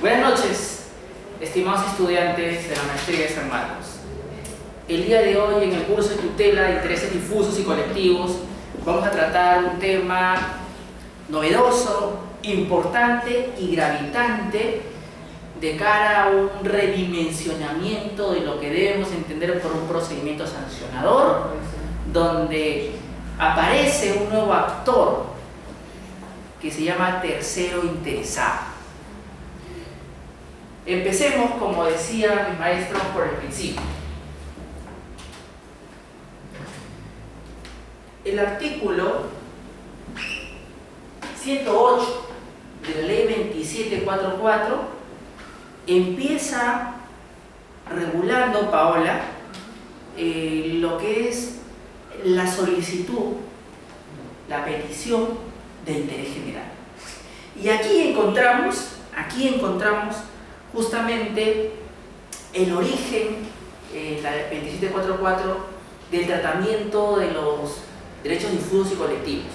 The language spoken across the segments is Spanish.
Buenas noches, estimados estudiantes de la Maestría de San Marcos. El día de hoy, en el curso de tutela de intereses difusos y colectivos, vamos a tratar un tema novedoso, importante y gravitante de cara a un redimensionamiento de lo que debemos entender por un procedimiento sancionador, donde aparece un nuevo actor que se llama tercero interesado. Empecemos, como decía mi maestro, por el principio. El artículo 108 de la ley 2744 empieza regulando, Paola, lo que es la solicitud, la petición de interés general. Y aquí encontramos justamente el origen, la 2744, del tratamiento de los derechos difusos y colectivos.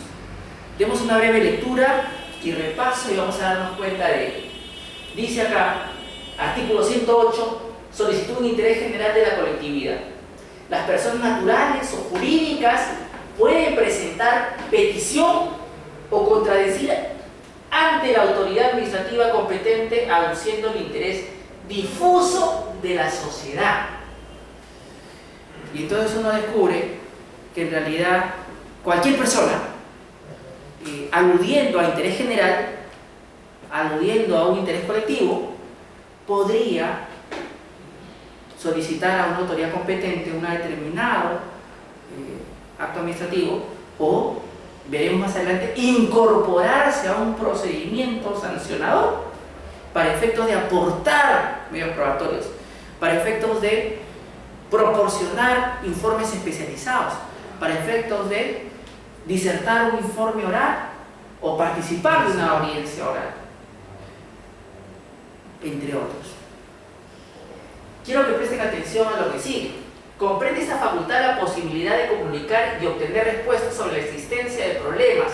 Demos una breve lectura y repaso y vamos a darnos cuenta de ello. Dice acá, artículo 108, solicitud de interés general de la colectividad. Las personas naturales o jurídicas pueden presentar petición o contradecir ante la autoridad administrativa competente aduciendo el interés difuso de la sociedad. Y entonces uno descubre que en realidad cualquier persona, aludiendo a interés general, aludiendo a un interés colectivo, podría solicitar a una autoridad competente un determinado acto administrativo o, veremos más adelante, incorporarse a un procedimiento sancionador para efectos de aportar medios probatorios, para efectos de proporcionar informes especializados, para efectos de disertar un informe oral o participar de una audiencia oral, entre otros. Quiero que presten atención a lo que sigue. Comprende esta facultad la posibilidad de comunicar y obtener respuestas sobre la existencia de problemas,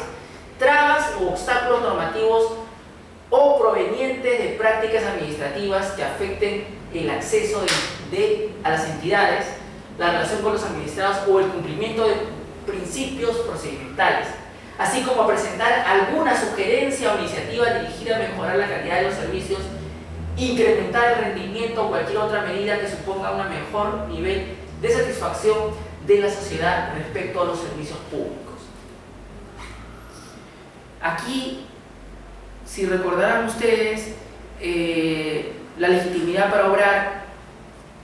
trabas u obstáculos normativos o provenientes de prácticas administrativas que afecten el acceso a las entidades, la relación con los administrados o el cumplimiento de principios procedimentales, así como presentar alguna sugerencia o iniciativa dirigida a mejorar la calidad de los servicios, incrementar el rendimiento o cualquier otra medida que suponga un mejor nivel de satisfacción de la sociedad respecto a los servicios públicos. Aquí, si recordarán ustedes, la legitimidad para obrar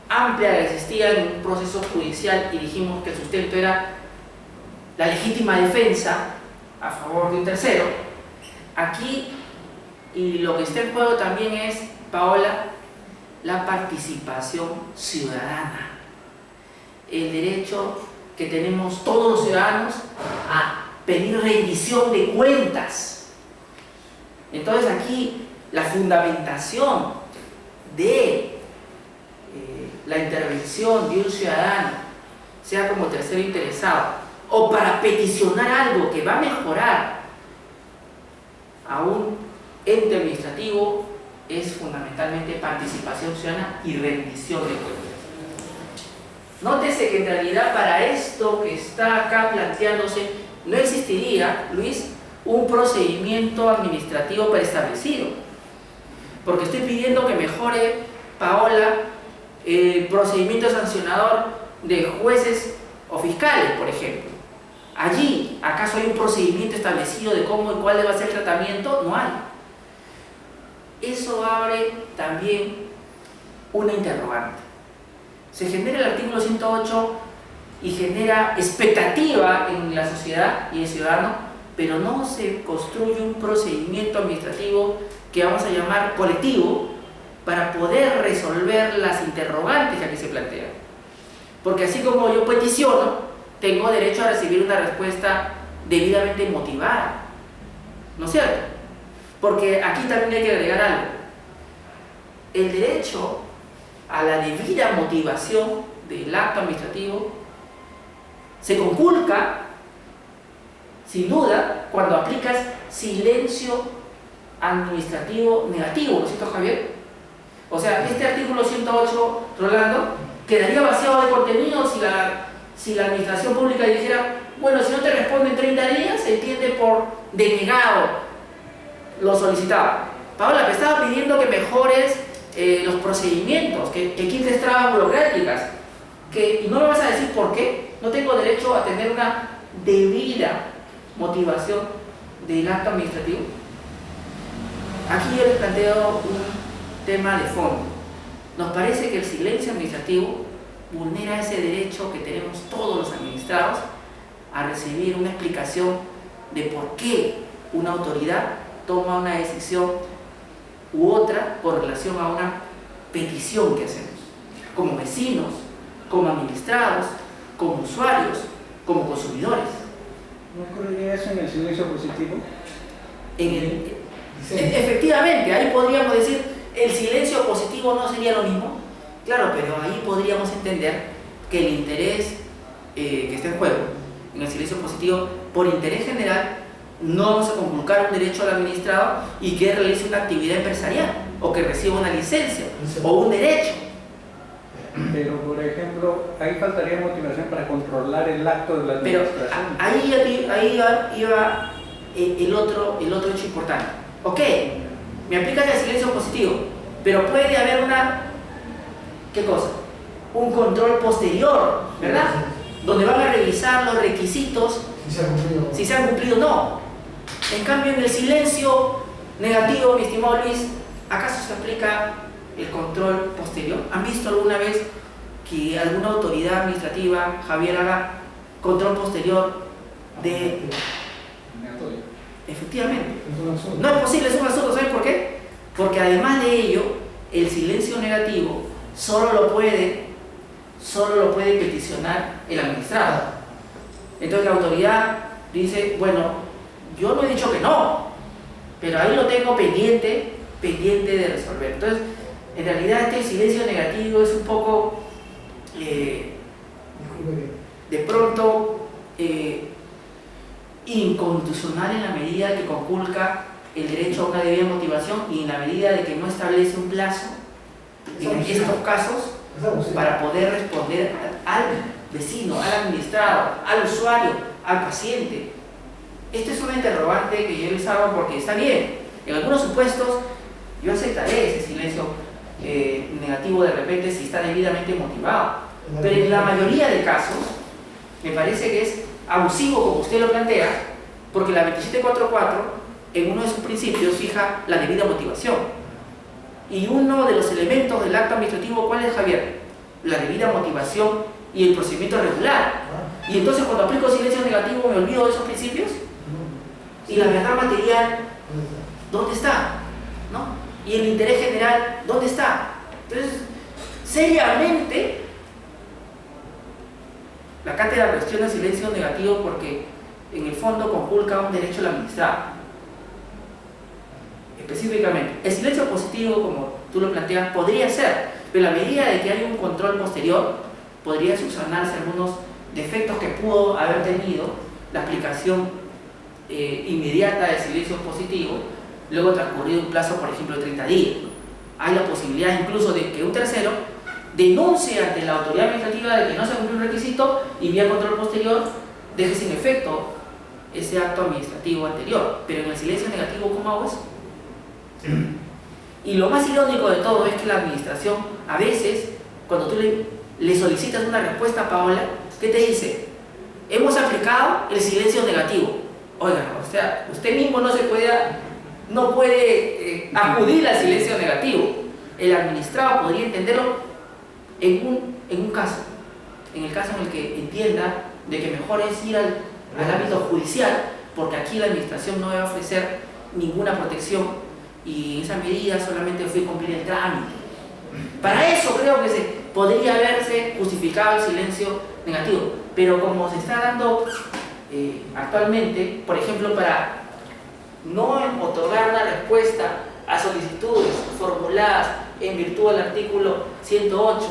amplia que existía en un proceso judicial, y dijimos que el sustento era la legítima defensa a favor de un tercero. Aquí, y lo que está en juego también es, Paola, la participación ciudadana, el derecho que tenemos todos los ciudadanos a pedir rendición de cuentas. Entonces aquí la fundamentación de la intervención de un ciudadano, sea como tercero interesado o para peticionar algo que va a mejorar a un ente administrativo, es fundamentalmente participación ciudadana y rendición de cuentas. Nótese que en realidad para esto que está acá planteándose no existiría, Luis, un procedimiento administrativo preestablecido, porque estoy pidiendo que mejore, Paola, el procedimiento sancionador de jueces o fiscales, por ejemplo. Allí, ¿acaso hay un procedimiento establecido de cómo y cuál debe ser el tratamiento? No hay. Eso abre también una interrogante. Se genera el artículo 108 y genera expectativa en la sociedad y el ciudadano, pero no se construye un procedimiento administrativo que vamos a llamar colectivo para poder resolver las interrogantes que aquí se plantean. Porque así como yo peticiono, tengo derecho a recibir una respuesta debidamente motivada, ¿no es cierto? Porque aquí también hay que agregar algo. El derecho a la debida motivación del acto administrativo se conculca, sin duda, cuando aplicas silencio administrativo negativo, ¿no es cierto, Javier? O sea, este artículo 108, Rolando, quedaría vaciado de contenido si la administración pública dijera, bueno, si no te responde en 30 días, se entiende por denegado lo solicitado. Paola, me estaba pidiendo que mejores los procedimientos, que quites trabas burocráticas, y no me vas a decir por qué. No tengo derecho a tener una debida motivación del acto administrativo. Aquí yo les planteo un tema de fondo. Nos parece que el silencio administrativo vulnera ese derecho que tenemos todos los administrados a recibir una explicación de por qué una autoridad toma una decisión u otra con relación a una petición que hacemos, como vecinos, como administrados, como usuarios, como consumidores. ¿No ocurriría eso en el silencio positivo? Efectivamente, ahí podríamos decir, el silencio positivo no sería lo mismo. Claro, pero ahí podríamos entender que el interés que está en juego, en el silencio positivo, por interés general, no vamos a conculcar un derecho al administrado y que realice una actividad empresarial, o que reciba una licencia, o un derecho. Pero, por ejemplo, ahí faltaría motivación para controlar el acto de la administración. Pero ahí iba el otro hecho importante. Ok, me aplican el silencio positivo, pero puede haber ¿qué cosa? Un control posterior, ¿verdad? Donde van a revisar los requisitos, si se han cumplido o no. En cambio, en el silencio negativo, mi estimado Luis, ¿acaso se aplica el control posterior? ¿Han visto alguna vez que alguna autoridad administrativa, Javier, haga control posterior de...? Efectivamente. No es posible, es un absurdo. ¿Saben por qué? Porque además de ello, el silencio negativo solo lo puede peticionar el administrado. Entonces la autoridad dice, bueno, yo no he dicho que no, pero ahí lo tengo pendiente de resolver. Entonces, en realidad este silencio negativo es un poco, de pronto, inconstitucional en la medida que conculca el derecho a una debida motivación y en la medida de que no establece un plazo en estos casos para poder responder al vecino, al administrado, al usuario, al paciente. Esta es una interrogante que yo les hago porque está bien. En algunos supuestos yo aceptaré ese silencio negativo de repente si está debidamente motivado. Pero en la mayoría de casos me parece que es abusivo, como usted lo plantea, porque la 2744 en uno de sus principios fija la debida motivación. Y uno de los elementos del acto administrativo, ¿cuál es, Javier? La debida motivación y el procedimiento regular. Y entonces cuando aplico silencio negativo me olvido de esos principios. Y la verdad material, ¿dónde está? ¿No? Y el interés general, ¿dónde está? Entonces, seriamente, la cátedra cuestiona el silencio negativo porque en el fondo conculca un derecho al administrado. Específicamente, el silencio positivo, como tú lo planteas, podría ser, pero a medida de que hay un control posterior, podría subsanarse algunos defectos que pudo haber tenido la aplicación inmediata del silencio positivo, luego transcurrido un plazo, por ejemplo, de 30 días. Hay la posibilidad incluso de que un tercero denuncie ante la autoridad administrativa de que no se cumplió un requisito y vía control posterior deje sin efecto ese acto administrativo anterior. Pero en el silencio negativo, ¿cómo hago eso? Y lo más irónico de todo es que la administración, a veces, cuando tú le solicitas una respuesta a Paola, ¿qué te dice? Hemos aplicado el silencio negativo. Oiga, o sea, usted mismo no puede acudir al silencio negativo. El administrado podría entenderlo en un caso, en el caso en el que entienda de que mejor es ir al ámbito judicial, porque aquí la administración no va a ofrecer ninguna protección y en esa medida solamente fui a cumplir el trámite. Para eso creo que podría haberse justificado el silencio negativo, pero como se está dando actualmente, por ejemplo, para no otorgar una respuesta a solicitudes formuladas en virtud del artículo 108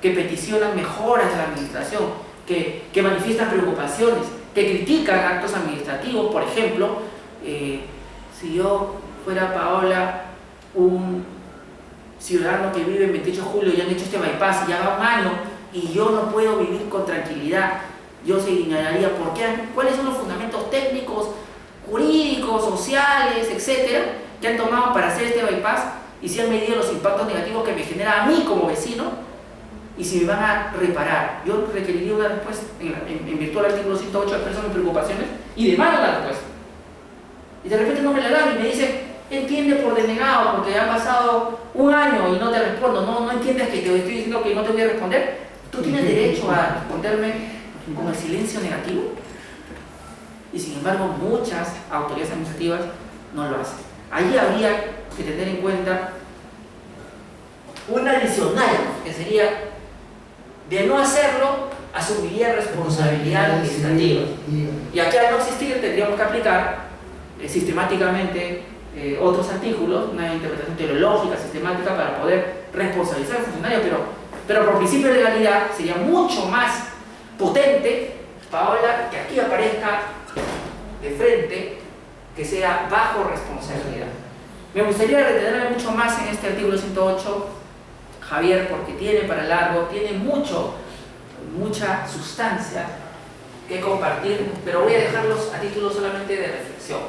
que peticionan mejoras de la administración, que manifiestan preocupaciones, que critican actos administrativos. Por ejemplo, si yo fuera, Paola, un ciudadano que vive en 28 de julio y han hecho este bypass y ya va un año y yo no puedo vivir con tranquilidad, yo señalaría por qué, cuáles son los fundamentos técnicos, jurídicos, sociales, etcétera, que han tomado para hacer este bypass y si han medido los impactos negativos que me genera a mí como vecino y si me van a reparar. Yo requeriría una respuesta en virtud del artículo 108, expreso mis preocupaciones y demando la respuesta. Y de repente no me la dan y me dicen, entiende por denegado porque ha pasado un año y no te respondo. No entiendes que te estoy diciendo que no te voy a responder. Tú tienes derecho a responderme con el silencio negativo. Y sin embargo muchas autoridades administrativas no lo hacen. Ahí habría que tener en cuenta una adicional, que sería, de no hacerlo, asumiría responsabilidad administrativa. Y aquí al no existir tendríamos que aplicar sistemáticamente otros artículos, una interpretación teleológica, sistemática, para poder responsabilizar al funcionario, pero por principio de legalidad sería mucho más potente, Paola, que aquí aparezca de frente, que sea bajo responsabilidad. Me gustaría retenerme mucho más en este artículo 108, Javier, porque tiene para largo, tiene mucha sustancia que compartir, pero voy a dejarlos a título solamente de reflexión.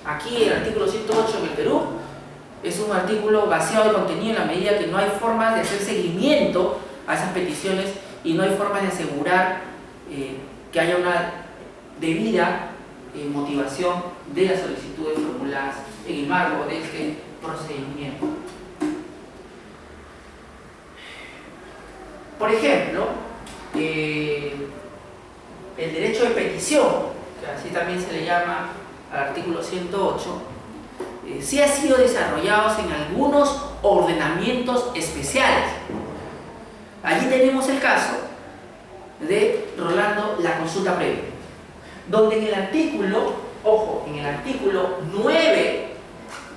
Aquí el artículo 108 en el Perú es un artículo vaciado de contenido en la medida que no hay formas de hacer seguimiento a esas peticiones y no hay formas de asegurar que haya una debida motivación de las solicitudes formuladas en el marco de este procedimiento. Por ejemplo, el derecho de petición, que así también se le llama al artículo 108, sí ha sido desarrollado en algunos ordenamientos especiales. Allí tenemos el caso de, Rolando, la consulta previa, donde en el artículo, ojo, en el artículo 9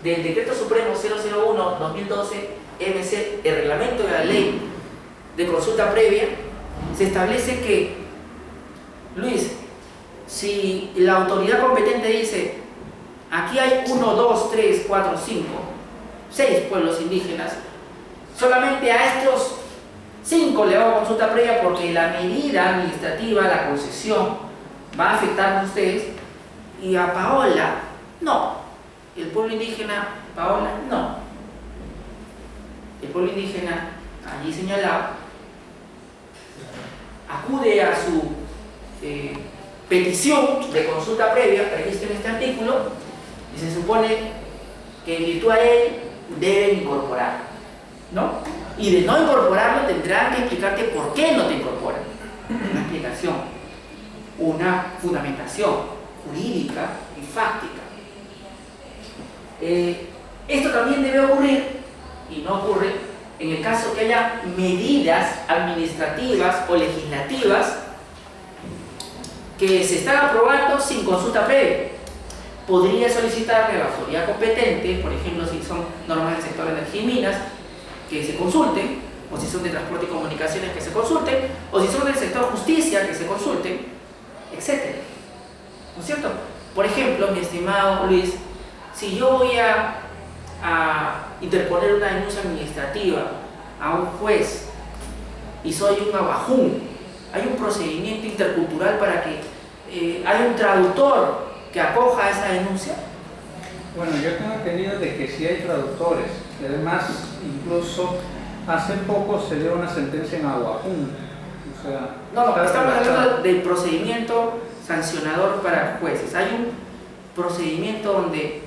del Decreto Supremo 001-2012 MC, el reglamento de la ley de consulta previa, se establece que, Luis, si la autoridad competente dice, aquí hay 1, 2, 3, 4, 5, 6 pueblos indígenas, solamente a estos 5 le hago consulta previa porque la medida administrativa, la concesión, va a afectar a ustedes, y a Paola, no. El pueblo indígena, Paola, no. El pueblo indígena, allí señalado, acude a su petición de consulta previa prevista en este artículo y se supone que en virtud a él deben incorporar, ¿no? Y de no incorporarlo tendrán que explicarte por qué no te incorporan. Una explicación, una fundamentación jurídica y fáctica. Esto también debe ocurrir, y no ocurre, en el caso que haya medidas administrativas o legislativas que se están aprobando sin consulta previa. Podría solicitarle a la autoridad competente, por ejemplo, si son normas del sector de energía y minas, que se consulten, o si son de transporte y comunicaciones, que se consulten, o si son del sector justicia, que se consulten, etc. ¿No es cierto? Por ejemplo, mi estimado Luis, si yo voy a interponer una denuncia administrativa a un juez y soy un abajún, hay un procedimiento intercultural para que haya un traductor que acoja esa denuncia. Bueno, yo tengo entendido de que sí hay traductores. Además, incluso hace poco se dio una sentencia en Aguajún. O sea, no, estamos hablando del procedimiento sancionador para jueces. Hay un procedimiento donde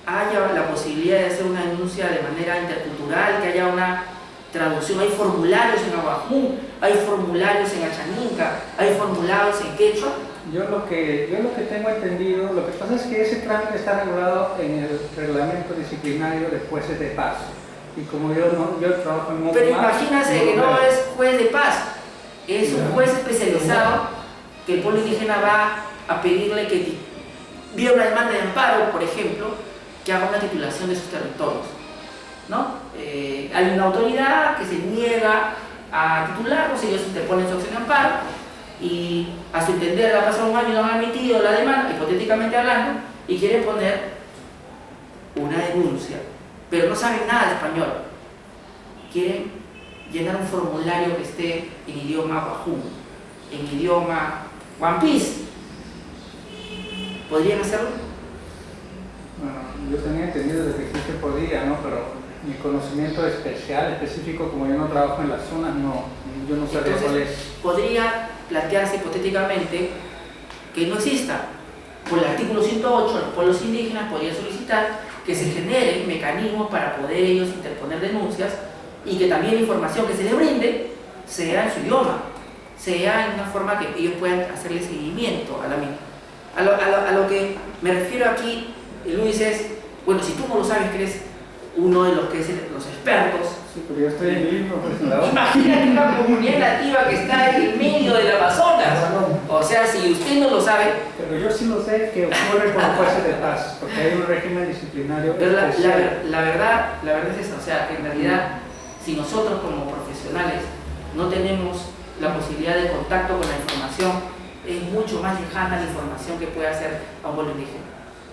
haya la posibilidad de hacer una denuncia de manera intercultural, que haya una traducción. Hay formularios en Aguajún, hay formularios en Achaninca, hay formularios en Quechua. Yo lo que tengo entendido, lo que pasa es que ese trámite está regulado en el reglamento disciplinario de jueces de paz. Y como yo trabajo en un... Pero imagínate que no es juez de paz, es un juez especializado que el pueblo indígena va a pedirle que vía una demanda de amparo, por ejemplo, que haga una titulación de sus territorios, ¿no? Hay una autoridad que se niega a titularlos, ellos interponen su acción de amparo y a su entender ha pasado un año y no han admitido la demanda, hipotéticamente hablando, y quieren poner una denuncia pero no saben nada de español. Quieren llenar un formulario que esté en idioma wahoo, en idioma One Piece. ¿Podrían hacerlo? Bueno, yo tenía entendido desde que sí se podía, ¿no? Pero mi conocimiento específico, como yo no trabajo en las zonas, no, yo no sabía cuál es. Podría plantearse hipotéticamente que no exista. Por el artículo 108, los pueblos indígenas podrían solicitar que se generen mecanismos para poder ellos interponer denuncias y que también la información que se les brinde sea en su idioma, sea en una forma que ellos puedan hacerle seguimiento a la misma. A lo que me refiero aquí, Luis, es, bueno, si tú no lo sabes, que eres uno de los que es los expertos. Sí, pero yo estoy en el libro, pues, imagínate una comunidad nativa que está en el medio del Amazonas. O sea, si usted no lo sabe. Pero yo sí lo sé que ocurre con los jueces de paz, porque hay un régimen disciplinario pero especial. La verdad es esa, o sea, que en realidad, si nosotros como profesionales no tenemos la posibilidad de contacto con la información, es mucho más lejana la información que puede hacer a un pueblo indígena,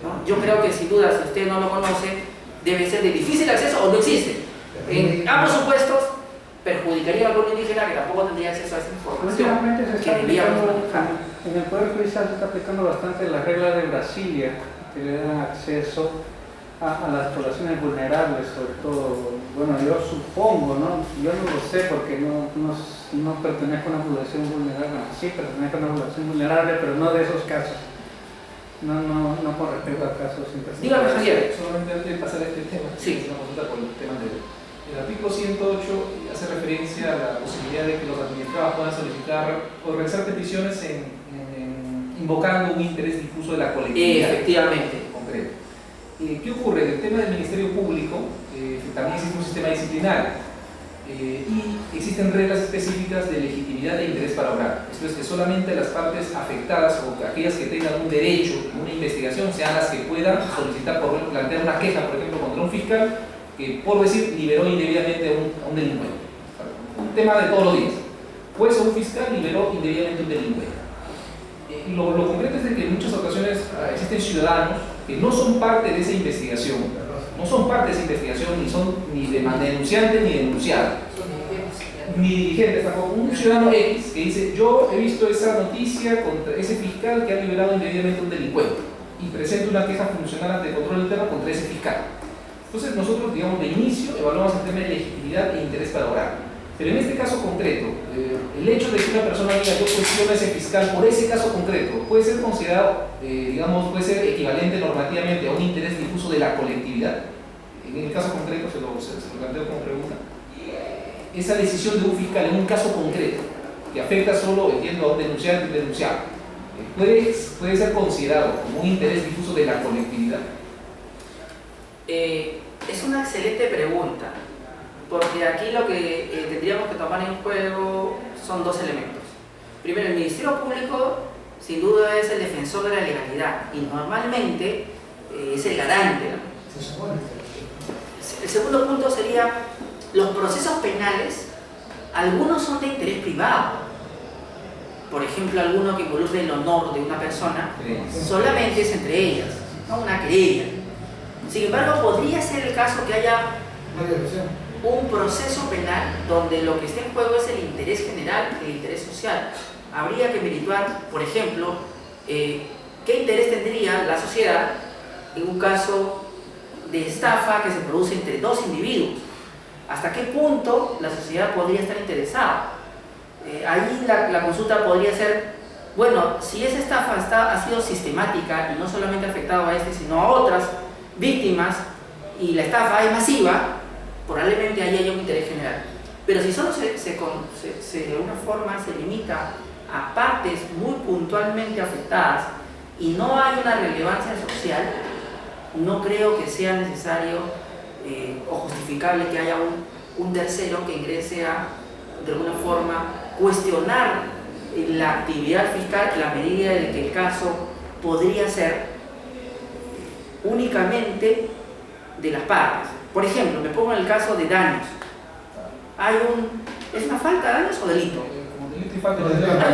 ¿no? Yo creo que sin duda, si usted no lo conoce, debe ser de difícil acceso o no existe. En ambos supuestos perjudicaría al pueblo indígena, que tampoco tendría acceso a esa información. Últimamente se está que debíamos aplicando, manejar. en el Poder Judicial se está aplicando bastante la regla de Brasilia, que le dan acceso a las poblaciones vulnerables, sobre todo. Bueno, yo supongo, ¿no? Yo no lo sé porque no pertenezco a una población vulnerable. Sí, pertenezco a una población vulnerable, pero no de esos casos. No con respecto a casos Dígame, interpretados. Javier. Solamente antes de pasar a este tema, Sí. una consulta por el tema anterior. El artículo 108 hace referencia a la posibilidad de que los administrados puedan solicitar o realizar peticiones invocando un interés difuso de la colectividad. Efectivamente. Concreto. ¿Qué ocurre? En el tema del Ministerio Público también existe un sistema disciplinario y existen reglas específicas de legitimidad e interés para obrar. Esto es que solamente las partes afectadas o aquellas que tengan un derecho en una investigación sean las que puedan solicitar, plantear una queja, por ejemplo, contra un fiscal que, por decir, liberó indebidamente a un delincuente. Un tema de todos los días. Juez o un fiscal liberó indebidamente a un delincuente. Lo concreto es de que en muchas ocasiones existen ciudadanos que no son parte de esa investigación, ni son ni denunciante ni denunciado, ni dirigentes tampoco. Un ciudadano X que dice: yo he visto esa noticia contra ese fiscal que ha liberado indebidamente a un delincuente y presenta una queja funcional ante el control interno contra ese fiscal. Entonces nosotros, digamos, de inicio evaluamos el tema de legitimidad e interés para obrar. Pero en este caso concreto, el hecho de que una persona diga: yo cuestiono a ese fiscal por ese caso concreto, puede ser considerado, puede ser equivalente normativamente a un interés difuso de la colectividad. En el caso concreto, se lo planteo como pregunta. Esa decisión de un fiscal en un caso concreto, que afecta solo, entiendo, a un denunciante y un denunciado, puede ser considerado como un interés difuso de la colectividad. Es una excelente pregunta, porque aquí lo que tendríamos que tomar en juego son dos elementos. Primero, el Ministerio Público sin duda es el defensor de la legalidad y normalmente es el garante, ¿no? El segundo punto sería los procesos penales. Algunos son de interés privado, por ejemplo, alguno que involucre el honor de una persona, solamente es entre ellas, no una querella. Sin embargo, podría ser el caso que haya un proceso penal donde lo que está en juego es el interés general, el interés social. Habría que averiguar, por ejemplo, qué interés tendría la sociedad en un caso de estafa que se produce entre dos individuos. ¿Hasta qué punto la sociedad podría estar interesada? Ahí la consulta podría ser: bueno, si esa estafa ha sido sistemática y no solamente ha afectado a este, sino a otras víctimas, y la estafa es masiva, probablemente ahí haya un interés general. Pero si solo de alguna forma se limita a partes muy puntualmente afectadas y no hay una relevancia social, no creo que sea necesario o justificable que haya un tercero que ingrese a, de alguna forma, cuestionar la actividad fiscal en la medida de que el caso podría ser únicamente de las partes. Por ejemplo, me pongo en el caso de daños. ¿Es una falta de daños o delito? Como delito y falta.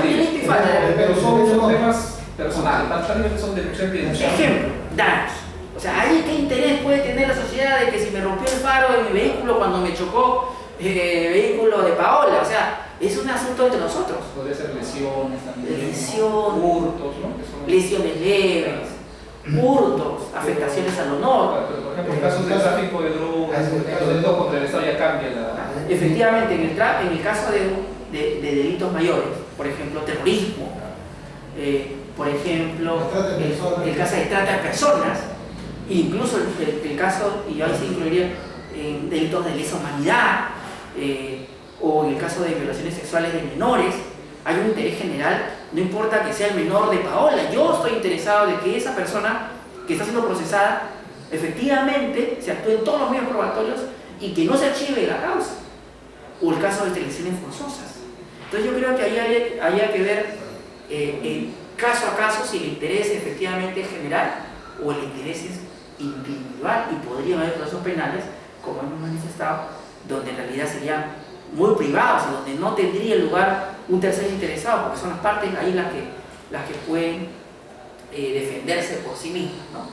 Delito y falta. Pero son temas personales, prácticamente son denunciantes y denunciados. Ejemplo, daños. O sea, ¿ahí qué interés puede tener la sociedad de que si me rompió el faro de mi vehículo cuando me chocó el vehículo de Paola? O sea, es un asunto entre nosotros. Podría ser lesiones también. Lesiones, hurtos, ¿no? Que son lesiones leves, hurtos, afectaciones al honor. Pero, por ejemplo, en casos de tráfico de drogas, en casos de delito contra el Estado ya cambia la... Efectivamente, en el caso de delitos mayores, por ejemplo, terrorismo, por ejemplo, el caso de trata de personas, incluso el caso, y ahí se incluiría en delitos de lesa humanidad, o en el caso de violaciones sexuales de menores, hay un interés general, no importa que sea el menor de Paola, yo estoy interesado de que esa persona que está siendo procesada, efectivamente se actúe en todos los medios probatorios y que no se archive la causa, o el caso de detenciones forzosas. Entonces yo creo que ahí haya que ver caso a caso si el interés efectivamente es general o el interés es individual, y podría haber procesos penales, como hemos manifestado, donde en realidad serían muy privados y donde no tendría lugar un tercer interesado, porque son las partes ahí las que pueden defenderse por sí mismas, ¿no?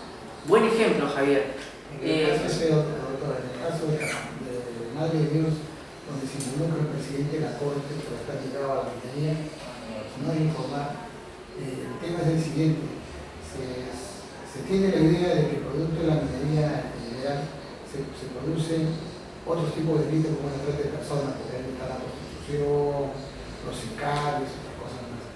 Buen ejemplo, Javier. En el caso de Madre de Dios, donde se involucra el presidente de la Corte, que está llegado a la minería, no hay informar. El tema es el siguiente: se tiene la idea de que producto de la minería en general se producen otros tipos de delitos como la trata de personas, por ejemplo, está la prostitución, los sicarios, otras cosas más.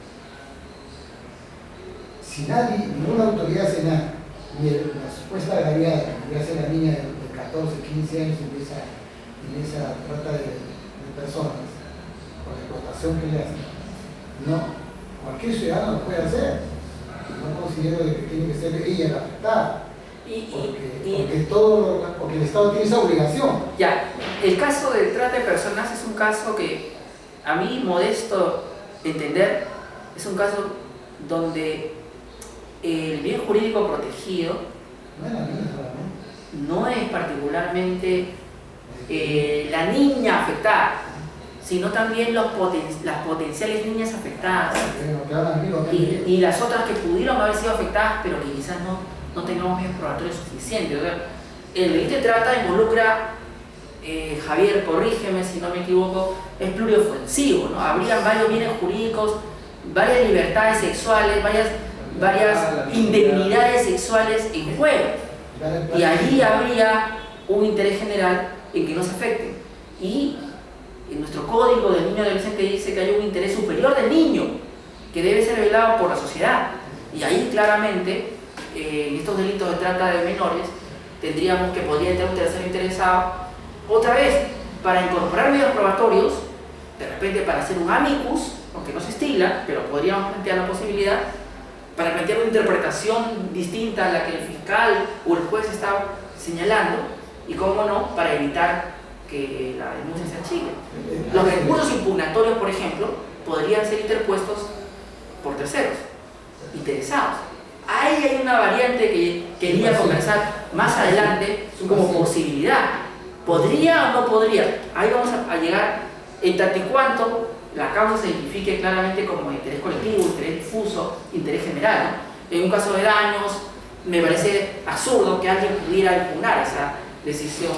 Si ninguna autoridad hace nada, ni la supuesta agraviada, que podría ser la niña de 14, 15 años en esa trata de personas, por la explotación que le hacen, no, cualquier ciudadano lo puede hacer. No considero que tiene que ser ella la afectada. Porque el Estado tiene esa obligación. Ya, el caso de trata de personas es un caso que, a mí modesto entender, es un caso donde el bien jurídico protegido no es particularmente la niña afectada, sino también las potenciales niñas afectadas y las otras que pudieron haber sido afectadas pero que quizás no tengamos medios probatorios suficientes. O sea, el delito de trata involucra, Javier, corrígeme si no me equivoco, es pluriofensivo, ¿no? Habrían varios bienes jurídicos, varias libertades sexuales, varias indemnidades sexuales en juego, y allí habría un interés general en que no se afecten. Y en nuestro código del niño y adolescente dice que hay un interés superior del niño que debe ser velado por la sociedad, y ahí claramente en estos delitos de trata de menores tendríamos que podría tener un tercero interesado, otra vez, para incorporar medios probatorios, de repente para hacer un amicus, aunque no se estila, pero podríamos plantear la posibilidad, para plantear una interpretación distinta a la que el fiscal o el juez está señalando, y cómo no, para evitar que la denuncia se archive. Los recursos impugnatorios, por ejemplo, podrían ser interpuestos por terceros interesados. Ahí hay una variante que quería conversar más adelante como posibilidad. ¿Podría o no podría? Ahí vamos a llegar en tanto y cuanto la causa se identifique claramente como interés colectivo, interés difuso, interés general, ¿no? En un caso de daños, me parece absurdo que alguien pudiera impugnar esa decisión.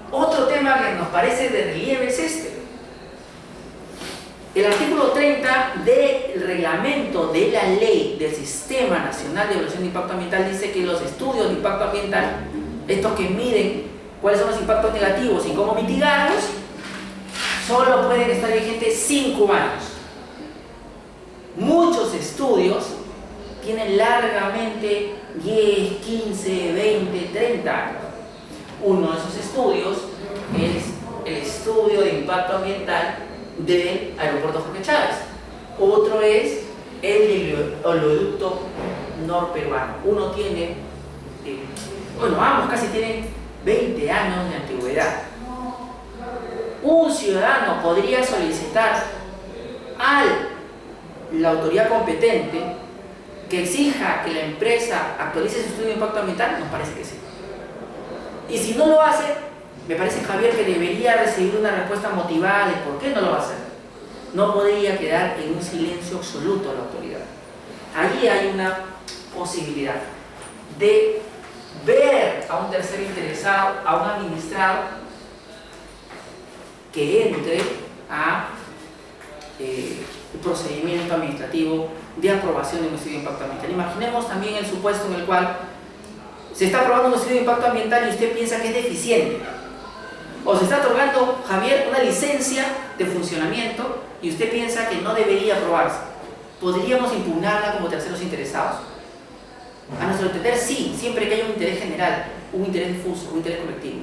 Otro tema que nos parece de relieve es este. El artículo 30 del reglamento de la ley del Sistema Nacional de Evaluación de Impacto Ambiental dice que los estudios de impacto ambiental, estos que miden cuáles son los impactos negativos y cómo mitigarlos, solo pueden estar vigentes 5 años. Muchos estudios tienen largamente 10, 15, 20, 30 años. Uno de esos estudios es el estudio de impacto ambiental del aeropuerto Jorge Chávez. Otro es el del oleoducto norperuano. Uno tiene, ambos casi tienen 20 años de antigüedad. Un ciudadano podría solicitar a la autoridad competente que exija que la empresa actualice su estudio de impacto ambiental. Nos parece que sí. Y si no lo hace, me parece, Javier, que debería recibir una respuesta motivada de por qué no lo va a hacer. No podría quedar en un silencio absoluto la autoridad. Ahí hay una posibilidad. de ver a un tercero interesado, a un administrado, que entre a el procedimiento administrativo de aprobación de un estudio de impacto ambiental. Imaginemos también el supuesto en el cual se está aprobando un estudio de impacto ambiental y usted piensa que es deficiente. O se está otorgando, Javier, una licencia de funcionamiento y usted piensa que no debería aprobarse. ¿Podríamos impugnarla como terceros interesados? A nuestro entender, sí, siempre que haya un interés general, un interés difuso, un interés colectivo.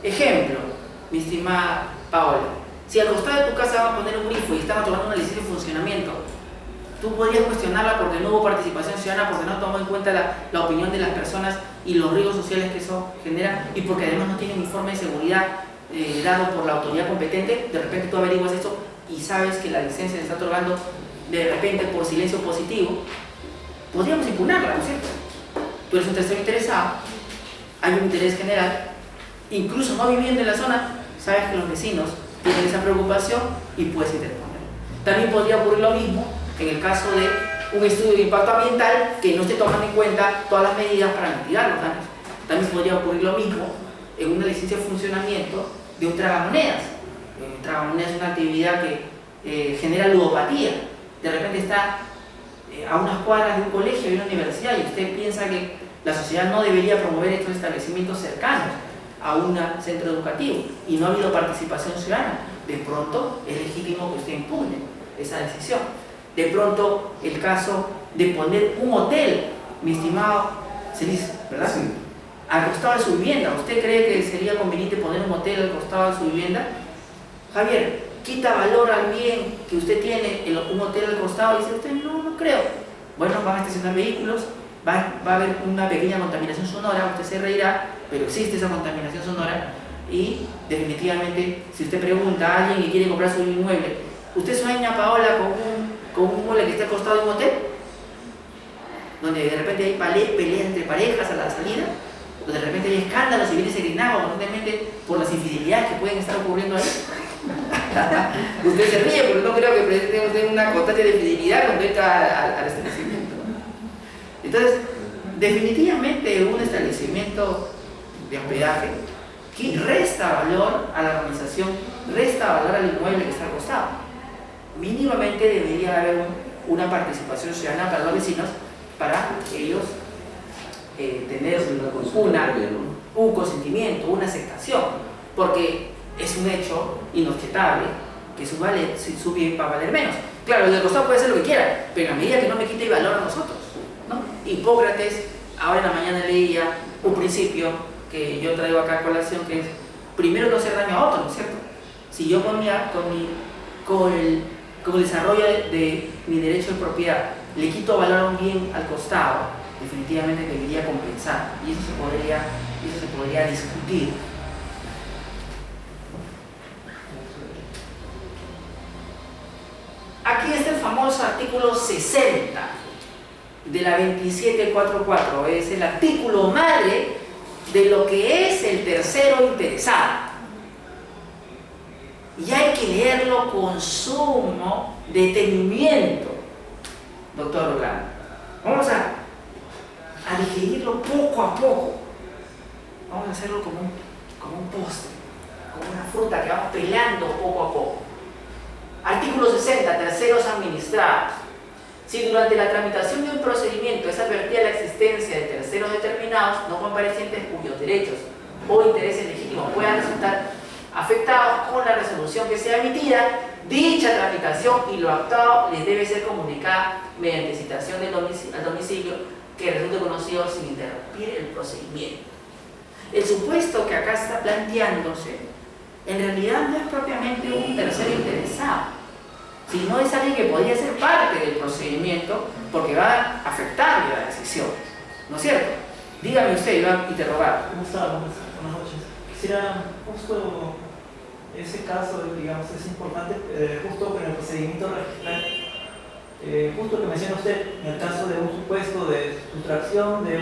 Ejemplo, mi estimada Paola, si al costado de tu casa van a poner un grifo y están otorgando una licencia de funcionamiento, tú podrías cuestionarla porque no hubo participación ciudadana, porque no tomó en cuenta la opinión de las personas y los riesgos sociales que eso genera, y porque además no tiene un informe de seguridad dado por la autoridad competente. De repente tú averiguas eso y sabes que la licencia se está otorgando de repente por silencio positivo. Podríamos impugnarla, ¿no es cierto? Tú eres un tercero interesado, hay un interés general, incluso no viviendo en la zona, sabes que los vecinos tienen esa preocupación y puedes interponer. También podría ocurrir lo mismo en el caso de un estudio de impacto ambiental que no esté tomando en cuenta todas las medidas para mitigar los daños. También podría ocurrir lo mismo en una licencia de funcionamiento de un tragamonedas. Un tragamonedas es una actividad que genera ludopatía. De repente está a unas cuadras de un colegio y una universidad y usted piensa que la sociedad no debería promover estos establecimientos cercanos a un centro educativo y no ha habido participación ciudadana. De pronto es legítimo que usted impugne esa decisión. De pronto el caso de poner un hotel, mi estimado Celis, ¿verdad? Sí. Al costado de su vivienda. ¿Usted cree que sería conveniente poner un hotel al costado de su vivienda? Javier, ¿quita valor al bien que usted tiene un hotel al costado? Y dice usted, no creo. Bueno, van a estacionar vehículos, va a haber una pequeña contaminación sonora, usted se reirá, pero existe esa contaminación sonora y definitivamente si usted pregunta a alguien que quiere comprar su inmueble, ¿usted sueña, Paola, con un inmueble que esté al costado de un hotel? Donde de repente hay peleas entre parejas a la salida, donde de repente hay escándalos y viene ese grinado constantemente por las infidelidades que pueden estar ocurriendo ahí. Usted se ríe porque no creo que presente usted una constante de fidelidad cuando entra al establecimiento. Entonces, definitivamente un establecimiento de hospedaje que resta valor a la organización, resta valor al inmueble que está al costado. Mínimamente debería haber una participación ciudadana para los vecinos para ellos tener un consentimiento, una aceptación, porque es un hecho inobjetable que su bien va a valer menos. Claro, el del costado puede hacer lo que quiera, pero a medida que no me quite el valor a nosotros, ¿no? Hipócrates, ahora en la mañana leía un principio que yo traigo acá a colación, que es primero no hacer daño a otro, ¿no es cierto? Si yo con el desarrollo de mi derecho de propiedad le quito valor a un bien al costado, definitivamente debería compensar, y eso se podría discutir. Aquí está el famoso artículo 60 de la 2744, es el artículo madre de lo que es el tercero interesado. Y hay que leerlo con sumo detenimiento, doctor Rolando. Vamos a digerirlo poco a poco. Vamos a hacerlo como un postre, como una fruta que vamos pelando poco a poco. Artículo 60, terceros administrados. Si durante la tramitación de un procedimiento es advertida la existencia de terceros determinados no comparecientes cuyos derechos o intereses legítimos puedan resultar afectados con la resolución que sea emitida, dicha tramitación y lo actuado les debe ser comunicada mediante citación al domicilio que resulte conocido sin interrumpir el procedimiento. El supuesto que acá está planteándose en realidad no es propiamente un tercero interesado, sino es alguien que podría ser parte del procedimiento porque va a afectarle la decisión, ¿no es cierto? Dígame usted, Iván, interrogar. ¿Cómo está? Buenas noches. Quisiera justo ese caso, digamos, es importante, justo en el procedimiento registral, justo que menciona usted, en el caso de un supuesto de sustracción de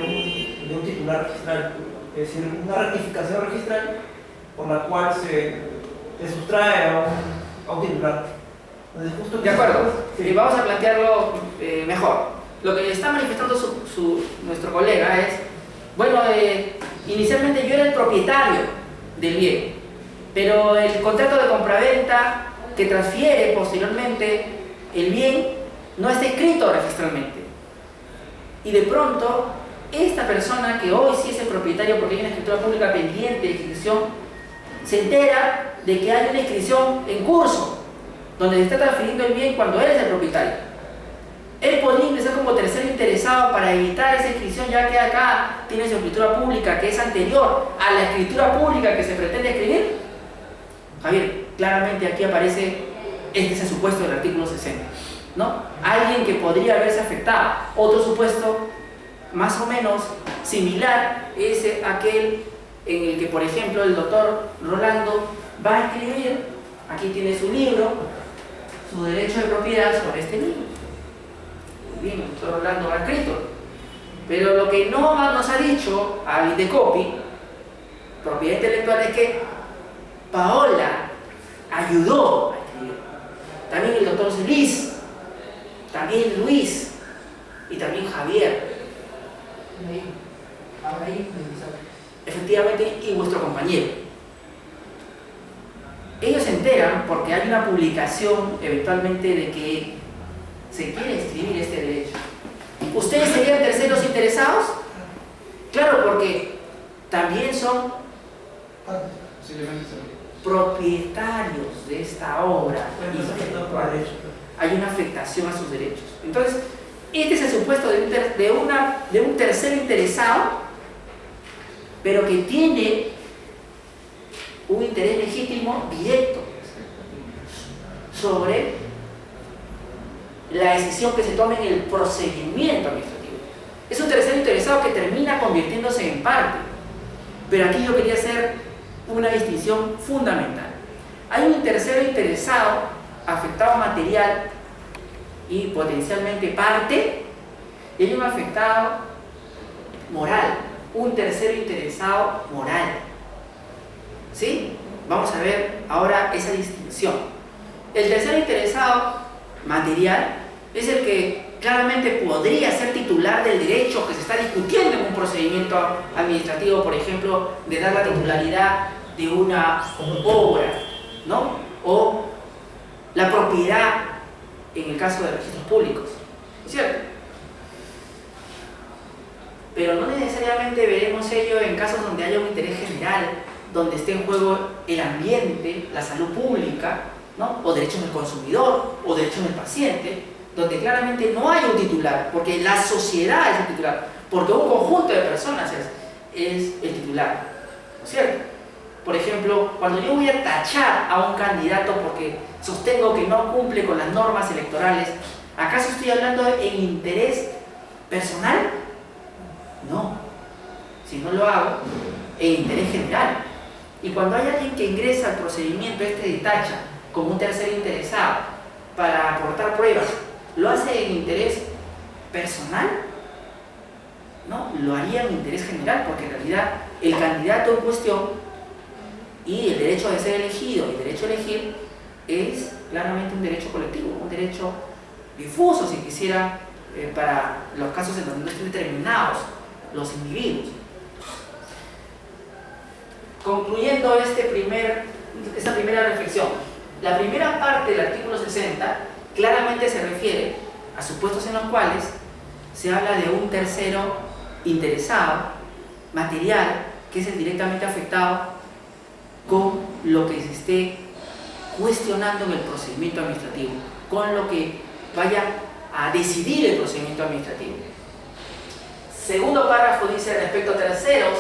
un titular registral, es decir, una rectificación registral por la cual se sustrae a un titular. Entonces, justo de acuerdo, sí. Vamos a plantearlo mejor. Lo que está manifestando nuestro colega es bueno, inicialmente yo era el propietario del bien, pero el contrato de compraventa que transfiere posteriormente el bien no está escrito registralmente. Y de pronto, esta persona que hoy sí es el propietario porque hay una escritura pública pendiente de inscripción, se entera de que hay una inscripción en curso, donde se está transfiriendo el bien cuando él es el propietario. Él podría ingresar como tercero interesado para evitar esa inscripción, ya que acá tiene su escritura pública que es anterior a la escritura pública que se pretende escribir. Javier, claramente aquí aparece, este es el supuesto del artículo 60, ¿no? Alguien que podría haberse afectado. Otro supuesto más o menos similar es aquel en el que, por ejemplo, el doctor Rolando va a escribir, aquí tiene su libro, su derecho de propiedad sobre este libro. Muy bien, el doctor Rolando ha escrito. Pero lo que no nos ha dicho al Indecopi, propiedad intelectual, es que Paola ayudó a escribir. También el doctor Celis, también Luis y también Javier. Efectivamente, y vuestro compañero. Ellos se enteran porque hay una publicación eventualmente de que se quiere escribir este derecho. ¿Ustedes serían terceros interesados? Claro, porque también son propietarios de esta obra. Hay una afectación a sus derechos. Entonces, este es el supuesto de un tercero interesado, pero que tiene un interés legítimo directo sobre la decisión que se tome en el procedimiento administrativo. Es un tercero interesado que termina convirtiéndose en parte. Pero aquí yo quería hacer una distinción fundamental. Hay un tercero interesado afectado material y potencialmente parte, y hay un afectado moral, un tercero interesado moral. ¿Sí? Vamos a ver ahora esa distinción. El tercero interesado material es el que claramente podría ser titular del derecho que se está discutiendo en un procedimiento administrativo, por ejemplo, de dar la titularidad de una obra, ¿no? O la propiedad en el caso de registros públicos, ¿cierto? Pero no necesariamente veremos ello en casos donde haya un interés general, donde esté en juego el ambiente, la salud pública, ¿no? O derechos del consumidor, o derechos del paciente, donde claramente no hay un titular, porque la sociedad es el titular, porque un conjunto de personas es el titular, ¿no es cierto? Por ejemplo, cuando yo voy a tachar a un candidato porque sostengo que no cumple con las normas electorales, ¿acaso estoy hablando en interés personal? No. Si no lo hago, en interés general. Y cuando hay alguien que ingresa al procedimiento de tacha como un tercero interesado para aportar pruebas, ¿lo hace en interés personal? No, lo haría en interés general, porque en realidad el candidato en cuestión y el derecho de ser elegido y el derecho a elegir es claramente un derecho colectivo, un derecho difuso, si quisiera, para los casos en donde no estén determinados los individuos. Concluyendo esta primera reflexión, la primera parte del artículo 60 claramente se refiere a supuestos en los cuales se habla de un tercero interesado, material, que es el directamente afectado con lo que se esté cuestionando en el procedimiento administrativo, con lo que vaya a decidir el procedimiento administrativo. Segundo párrafo dice: respecto a terceros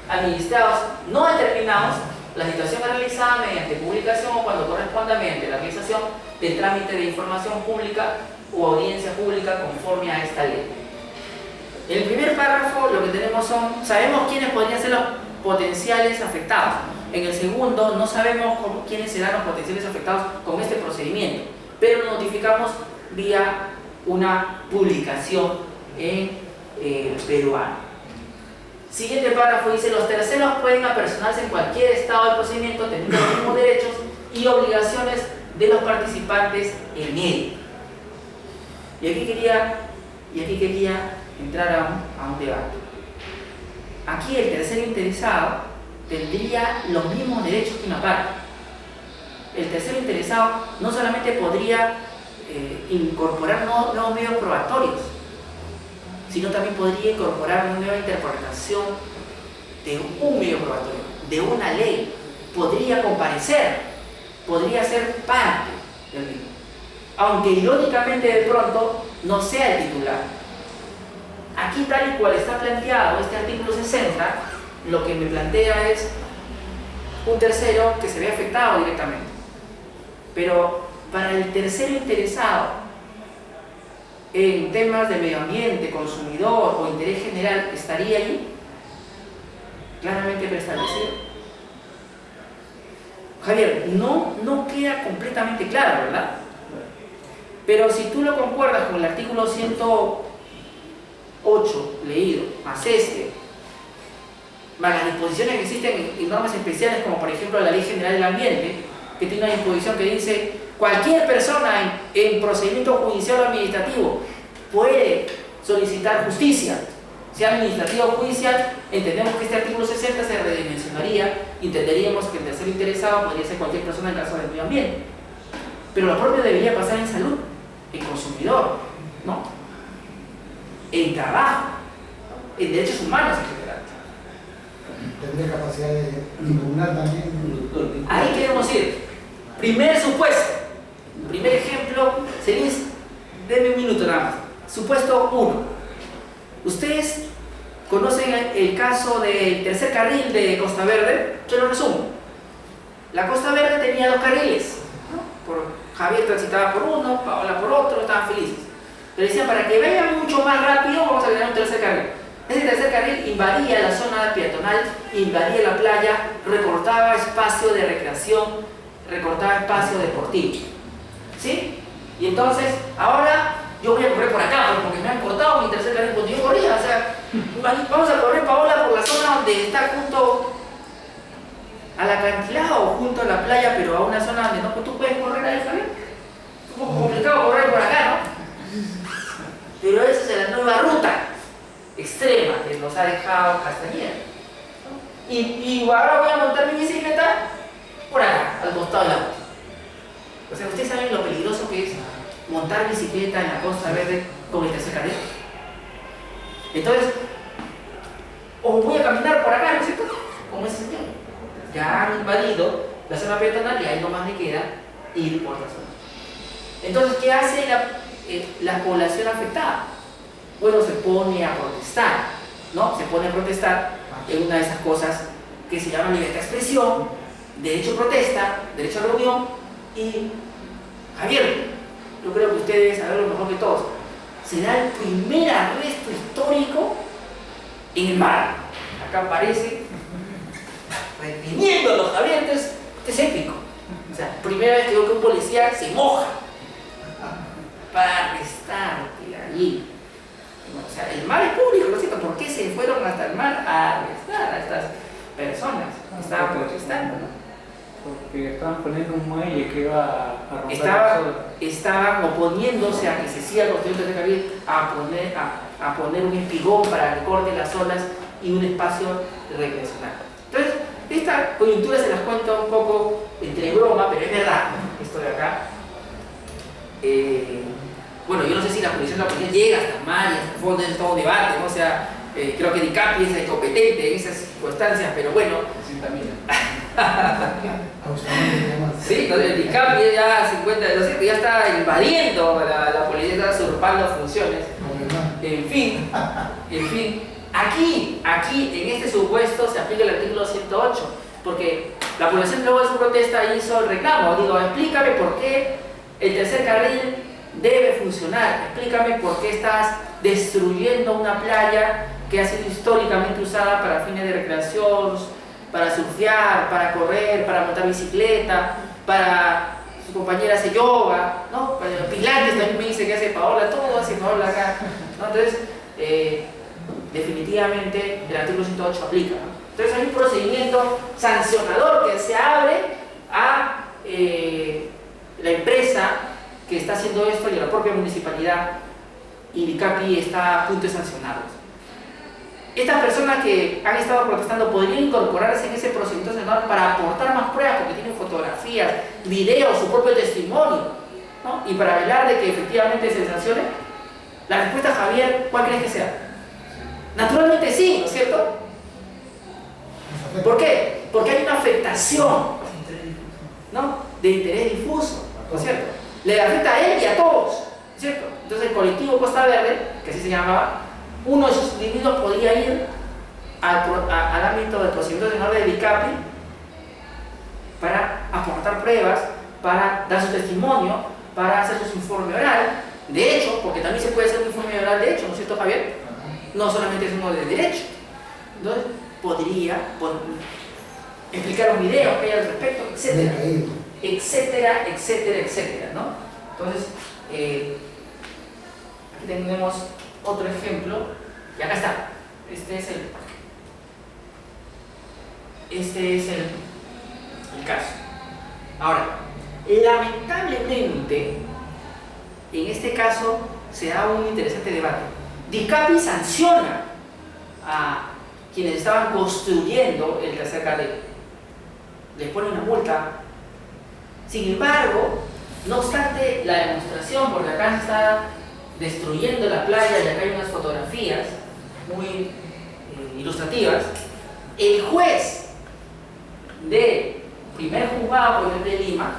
administrados no determinados, la situación es realizada mediante publicación o cuando corresponda mediante la realización del trámite de información pública o audiencia pública conforme a esta ley. En el primer párrafo lo que tenemos sabemos quiénes podrían ser los potenciales afectados. En el segundo no sabemos quiénes serán los potenciales afectados con este procedimiento, pero nos notificamos vía una publicación en peruano. Siguiente párrafo dice: los terceros pueden apersonarse en cualquier estado del procedimiento teniendo los mismos derechos y obligaciones de los participantes en él. Y aquí quería entrar a un debate. aquí el tercero interesado tendría los mismos derechos que una parte. El tercero interesado no solamente podría incorporar nuevos medios probatorios, sino también podría incorporar una nueva interpretación de un medio probatorio, de una ley, podría comparecer, podría ser parte del mismo, aunque irónicamente de pronto no sea el titular. Aquí, tal y cual está planteado este artículo 60, lo que me plantea es un tercero que se ve afectado directamente. Pero para el tercero interesado en temas de medio ambiente, consumidor o interés general, ¿estaría ahí? Claramente preestablecido. Javier, no queda completamente claro, ¿verdad? Pero si tú lo concuerdas con el artículo 108 leído, más más las disposiciones que existen en normas especiales, como por ejemplo la Ley General del Ambiente, que tiene una disposición que dice: cualquier persona en procedimiento judicial o administrativo puede solicitar justicia, sea administrativo o judicial. Entendemos que este artículo 60 se redimensionaría y entenderíamos que el tercero interesado podría ser cualquier persona en caso del medio ambiente. Pero lo propio debería pasar en salud, en consumidor, ¿no? En trabajo, en derechos humanos en general. Tendría capacidad de impugnar también. Ahí queremos ir. Primer supuesto, primer ejemplo, Celis, denme un minuto nada más. Supuesto 1. Ustedes conocen el caso del tercer carril de Costa Verde. Yo lo resumo. La Costa Verde tenía 2 carriles, ¿no? Javier transitaba por uno, Paola por otro, estaban felices. Pero decían: para que vaya mucho más rápido vamos a agregar un tercer carril. Ese tercer carril invadía la zona peatonal, invadía la playa, recortaba espacio de recreación, recortaba espacio deportivo, ¿sí? Y entonces, ahora yo voy a correr por acá, porque me han cortado mi tercer carril cuando yo corría. O sea, vamos a correr, Paola, por la zona donde está junto al acantilado, junto a la playa, pero a una zona donde no tú puedes correr ahí, Javier. Es un poco complicado correr por acá, ¿no? Pero esa es la nueva ruta extrema que nos ha dejado Castañeda. Y ahora voy a montar mi bicicleta por acá, al costado del auto. O sea, ¿ustedes saben lo peligroso que es montar bicicleta en la Costa Verde con el tercer carril? Entonces, o voy a caminar por acá, ¿no es cierto? Como ese señor. Ya han invadido la zona peatonal y ahí nomás le queda ir por la zona. Entonces, ¿qué hace la población afectada? Bueno, se pone a protestar, ¿no? Se pone a protestar en una de esas cosas que se llama libertad de expresión, derecho a protesta, derecho a reunión. Y Javier, yo creo que ustedes deben saberlo mejor que todos, será el primer arresto histórico en el mar. Acá aparece reteniendo a los javientes. Este es épico. O sea, primera vez que veo que un policía se moja para arrestarte allí. O sea, el mar es público, ¿no es cierto? ¿Por qué se fueron hasta el mar a arrestar a estas personas? Estaban protestando, ¿no? Porque estaban poniendo un muelle que iba a romper estaban oponiéndose a que se siga construyendo este carril, a poner un espigón para que corte las olas y un espacio recreacional. Entonces, esta coyuntura se las cuento un poco entre broma, pero es verdad, esto de acá. Bueno, yo no sé si la jurisdicción de la policía llega hasta el mar y hasta el fondo, es todo un debate, ¿no? O sea, creo que DiCaprio es el competente en esas circunstancias, pero bueno. Sí, DiCaprio ya 50, no sé, ya está invadiendo la policía, está usurpando funciones. En fin, aquí, en este supuesto se aplica el artículo 108, porque la población luego de su protesta hizo el reclamo. Digo, explícame por qué el tercer carril debe funcionar, explícame por qué estás destruyendo una playa que ha sido históricamente usada para fines de recreación, para surfear, para correr, para montar bicicleta, para su compañera hace yoga, ¿no? Pilates también me dice que hace Paola, todo hace Paola acá, ¿no? Entonces, definitivamente el artículo 108 aplica, ¿no? Entonces hay un procedimiento sancionador que se abre a la empresa que está haciendo esto y a la propia municipalidad, y DiCaprio está a punto de sancionarlos. estas personas que han estado protestando podrían incorporarse en ese procedimiento sancionador para aportar más pruebas, porque tienen fotografías, videos, su propio testimonio, ¿no? Y para velar de que efectivamente se sancione. La respuesta, Javier, ¿cuál crees que sea? Naturalmente sí, ¿no es cierto? ¿Por qué? Porque hay una afectación, ¿no?, de interés difuso, ¿no es cierto? Le afecta a él y a todos, ¿no es cierto? Entonces el colectivo Costa Verde, que así se llamaba, uno de esos individuos podría ir al ámbito del procedimiento sancionador de DICAPI para aportar pruebas, para dar su testimonio, para hacer su informe oral. De hecho, porque también se puede hacer un informe oral de hecho, ¿no es cierto, Javier? No solamente es uno de derecho. Entonces, podría explicar los videos que hay al respecto, etcétera, etcétera, etcétera, etcétera, ¿no? Entonces, aquí tenemos otro ejemplo, y acá está. Este es el caso. Ahora, lamentablemente, en este caso se da un interesante debate. DICAPI sanciona a quienes estaban construyendo el tercer carril, les pone una multa. Sin embargo, no obstante la demostración, porque acá se está destruyendo la playa y acá hay unas fotografías muy ilustrativas, el juez de primer juzgado provincial de Lima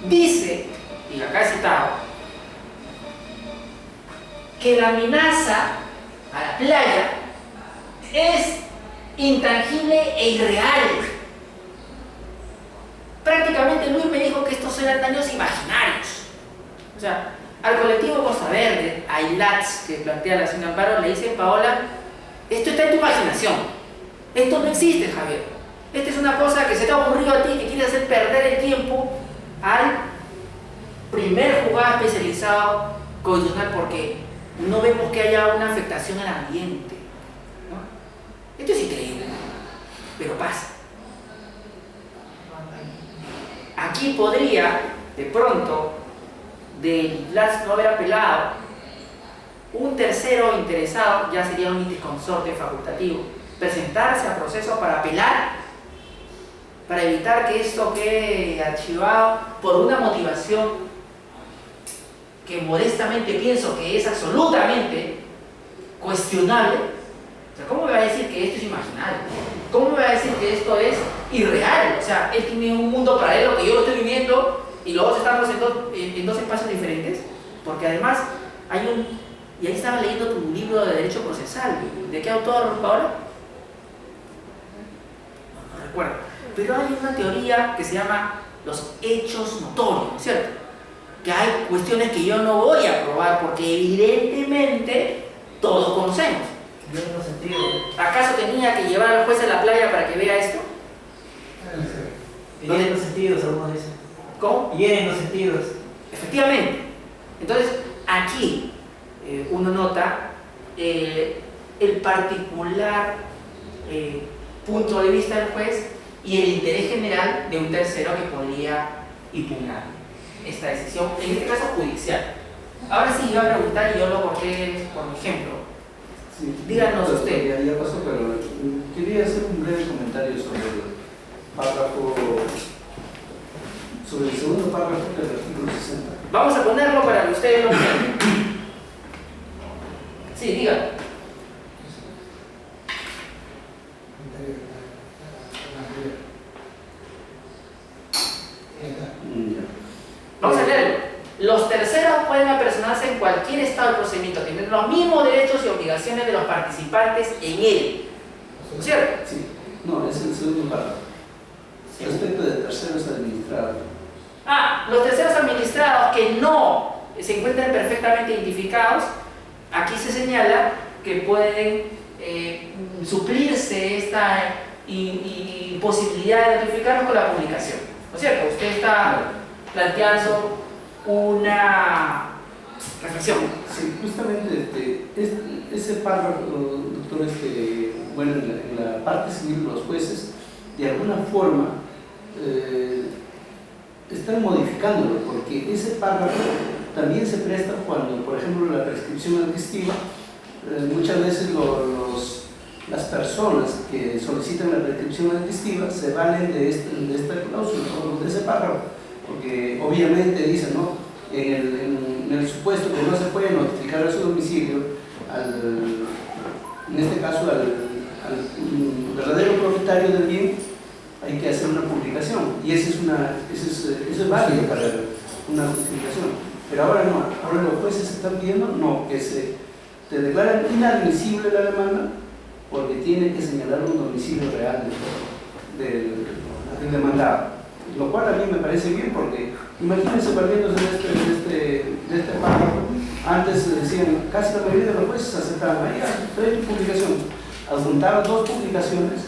dice, y acá he citado, que la amenaza a la playa es intangible e irreal. Prácticamente Luis me dijo que estos eran daños imaginarios. O sea, al colectivo Costa Verde, a ILATS, que plantea la señora Amparo, le dice: Paola, esto está en tu imaginación. Esto no existe, Javier. Esta es una cosa que se te ha ocurrido a ti, que quiere hacer perder el tiempo al primer juzgado especializado constitucional, porque no vemos que haya una afectación al ambiente, ¿no? Esto es increíble, pero pasa. Aquí podría, de pronto, de ILATS no haber apelado, un tercero interesado, ya sería un consorte facultativo, presentarse a proceso para apelar, para evitar que esto quede archivado por una motivación que modestamente pienso que es absolutamente cuestionable. O sea, ¿cómo me va a decir que esto es imaginario? ¿Cómo me va a decir que esto es irreal? O sea, él tiene un mundo paralelo que yo lo estoy viviendo y luego estamos en dos espacios diferentes, porque además hay un... Y ahí estaba leyendo tu libro de Derecho Procesal. ¿De qué autor, Paola? No recuerdo. Pero hay una teoría que se llama los hechos notorios, ¿cierto? Que hay cuestiones que yo no voy a probar porque evidentemente todos conocemos. Bien los sentidos. ¿Acaso tenía que llevar al juez a la playa para que vea esto? Bien los sentidos, algunos dicen. ¿Cómo? Bien los sentidos. Efectivamente. Entonces, aquí uno nota el particular punto de vista del juez y el interés general de un tercero que podría impugnar esta decisión, en este caso judicial. Ahora sí, iba a preguntar y yo lo coloqué por mi ejemplo. Sí, Díganos usted. Ya pasó, pero quería hacer un breve comentario sobre el párrafo, sobre el segundo párrafo del artículo 60. Vamos a ponerlo para que ustedes lo vean. Sí, diga. Vamos a leerlo. Los terceros pueden apersonarse en cualquier estado del procedimiento, teniendo los mismos derechos y obligaciones de los participantes en él. ¿No es cierto? Sí, no, es el segundo párrafo. Sí. Respecto de terceros administrados. Los terceros administrados que no se encuentran perfectamente identificados, aquí se señala que pueden suplirse esta imposibilidad de identificarlos con la publicación. ¿No es cierto? Usted está planteando una reflexión. Sí, justamente ese párrafo, doctor, bueno, en la parte civil de los jueces, de alguna forma están modificándolo, porque ese párrafo también se presta cuando, por ejemplo, la prescripción adquisitiva, muchas veces los las personas que solicitan la prescripción adquisitiva se valen de esta cláusula, de ese párrafo, porque obviamente dicen, ¿no? En el supuesto que no se puede notificar a su domicilio, en este caso al verdadero propietario del bien, hay que hacer una publicación, y eso es válido para una justificación. Pero ahora no, ahora los jueces están pidiendo no, que te declaran inadmisible la demanda porque tienen que señalar un domicilio real del demandado. Lo cual a mí me parece bien porque imagínense valiéndose de este párrafo. Antes decían, casi la mayoría de los jueces aceptaban, ahí trae tu publicación, adjuntaban 2 publicaciones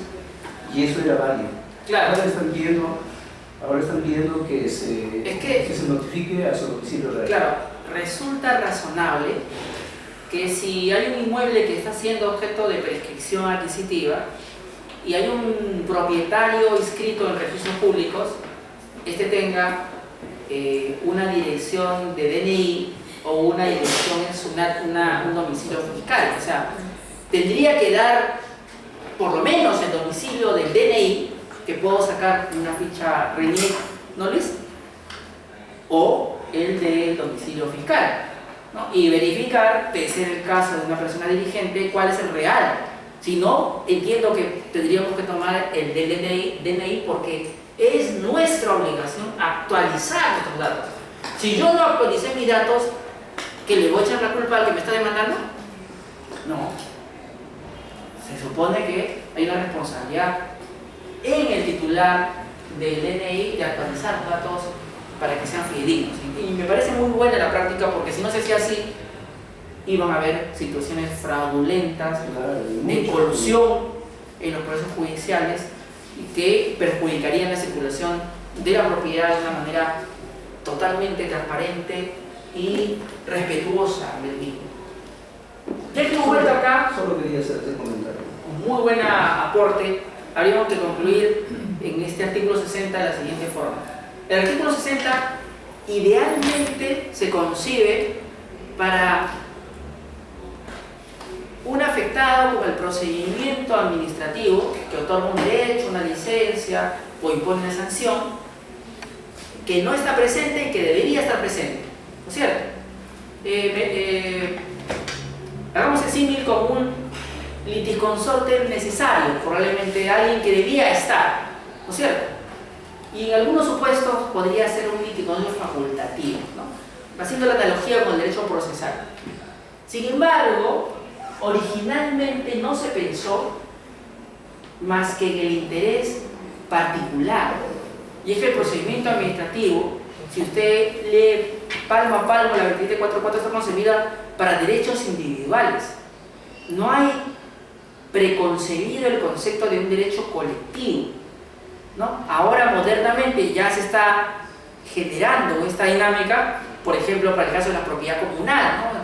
y eso era válido. Claro. Ahora están pidiendo que se notifique a su domicilio real. Claro, resulta razonable que si hay un inmueble que está siendo objeto de prescripción adquisitiva y hay un propietario inscrito en registros públicos, este tenga una dirección de DNI o una dirección en SUNAT, un domicilio fiscal. O sea, tendría que dar por lo menos el domicilio del DNI, que puedo sacar una ficha RENIEC, ¿no, Luis? O el del domicilio fiscal, ¿no? Y verificar, de ser el caso de una persona dirigente, cuál es el real. Si no, entiendo que tendríamos que tomar el del DNI porque es nuestra obligación actualizar nuestros datos. Si yo no actualicé mis datos, ¿que le voy a echar la culpa al que me está demandando? No. Se supone que hay una responsabilidad en el titular del DNI de actualizar los datos para que sean fidedignos. Y me parece muy buena la práctica porque si no se hacía así, iban a haber situaciones fraudulentas, de colusión en los procesos judiciales y que perjudicarían la circulación de la propiedad de una manera totalmente transparente y respetuosa del mismo. Ya que hemos vuelto acá, solo quería hacer este comentario. Muy buen aporte. Habríamos que concluir en este artículo 60 de la siguiente forma. El artículo 60 idealmente se concibe para un afectado con el procedimiento administrativo que otorga un derecho, una licencia o impone una sanción que no está presente y que debería estar presente, ¿no es cierto? Hagamos el símil con un litisconsorte necesario, probablemente alguien que debía estar, ¿no es cierto? Y en algunos supuestos podría ser un litisconsorte facultativo, ¿no? Haciendo la analogía con el derecho procesal. Sin embargo, originalmente no se pensó más que en el interés particular. Y es que el procedimiento administrativo, si usted lee palmo a palmo la 2744, está concebida para derechos individuales. No hay preconcebido el concepto de un derecho colectivo, ¿no? Ahora modernamente ya se está generando esta dinámica, por ejemplo, para el caso de la propiedad comunal, ¿no?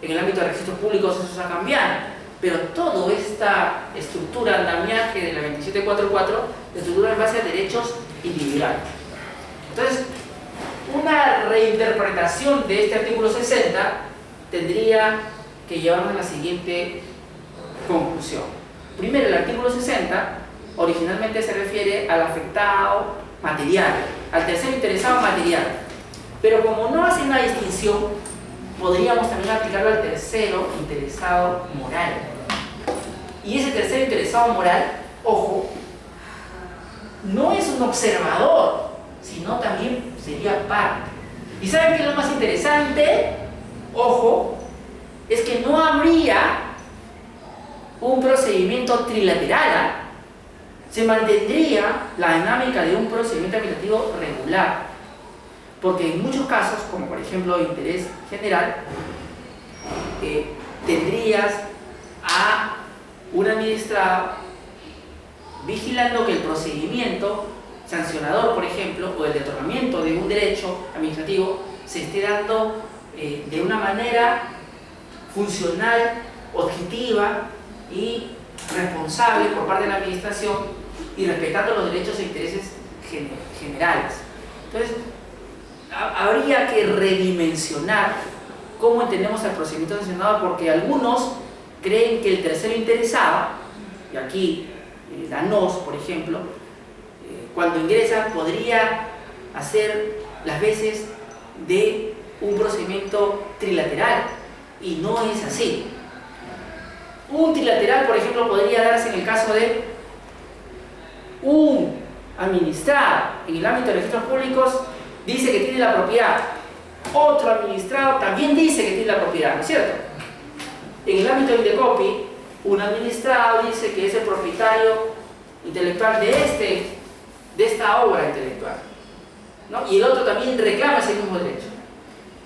En el ámbito de registros públicos eso está cambiando, pero toda esta estructura, andamiaje de la 2744, la estructura en base a derechos individuales. Entonces, una reinterpretación de este artículo 60 tendría que llevarnos a la siguiente conclusión. Primero, el artículo 60 originalmente se refiere al afectado material, al tercero interesado material, pero como no hace una distinción, podríamos también aplicarlo al tercero interesado moral. Y ese tercero interesado moral, ojo, no es un observador, sino también sería parte. ¿Y saben qué es lo más interesante? Ojo, es que no habría un procedimiento trilateral, se mantendría la dinámica de un procedimiento administrativo regular, porque en muchos casos, como por ejemplo de interés general, tendrías a un administrado vigilando que el procedimiento sancionador, por ejemplo, o el de otorgamiento de un derecho administrativo se esté dando de una manera funcional, objetiva y responsable por parte de la administración y respetando los derechos e intereses generales. Entonces, habría que redimensionar cómo entendemos el procedimiento sancionador, porque algunos creen que el tercero interesado y aquí la NOS, por ejemplo, cuando ingresa podría hacer las veces de un procedimiento trilateral, y no es así. Un trilateral, por ejemplo, podría darse en el caso de un administrado en el ámbito de registros públicos dice que tiene la propiedad, otro administrado también dice que tiene la propiedad, ¿no es cierto? En el ámbito de Indecopi, un administrado dice que es el propietario intelectual de esta obra intelectual, ¿no? Y el otro también reclama ese mismo derecho.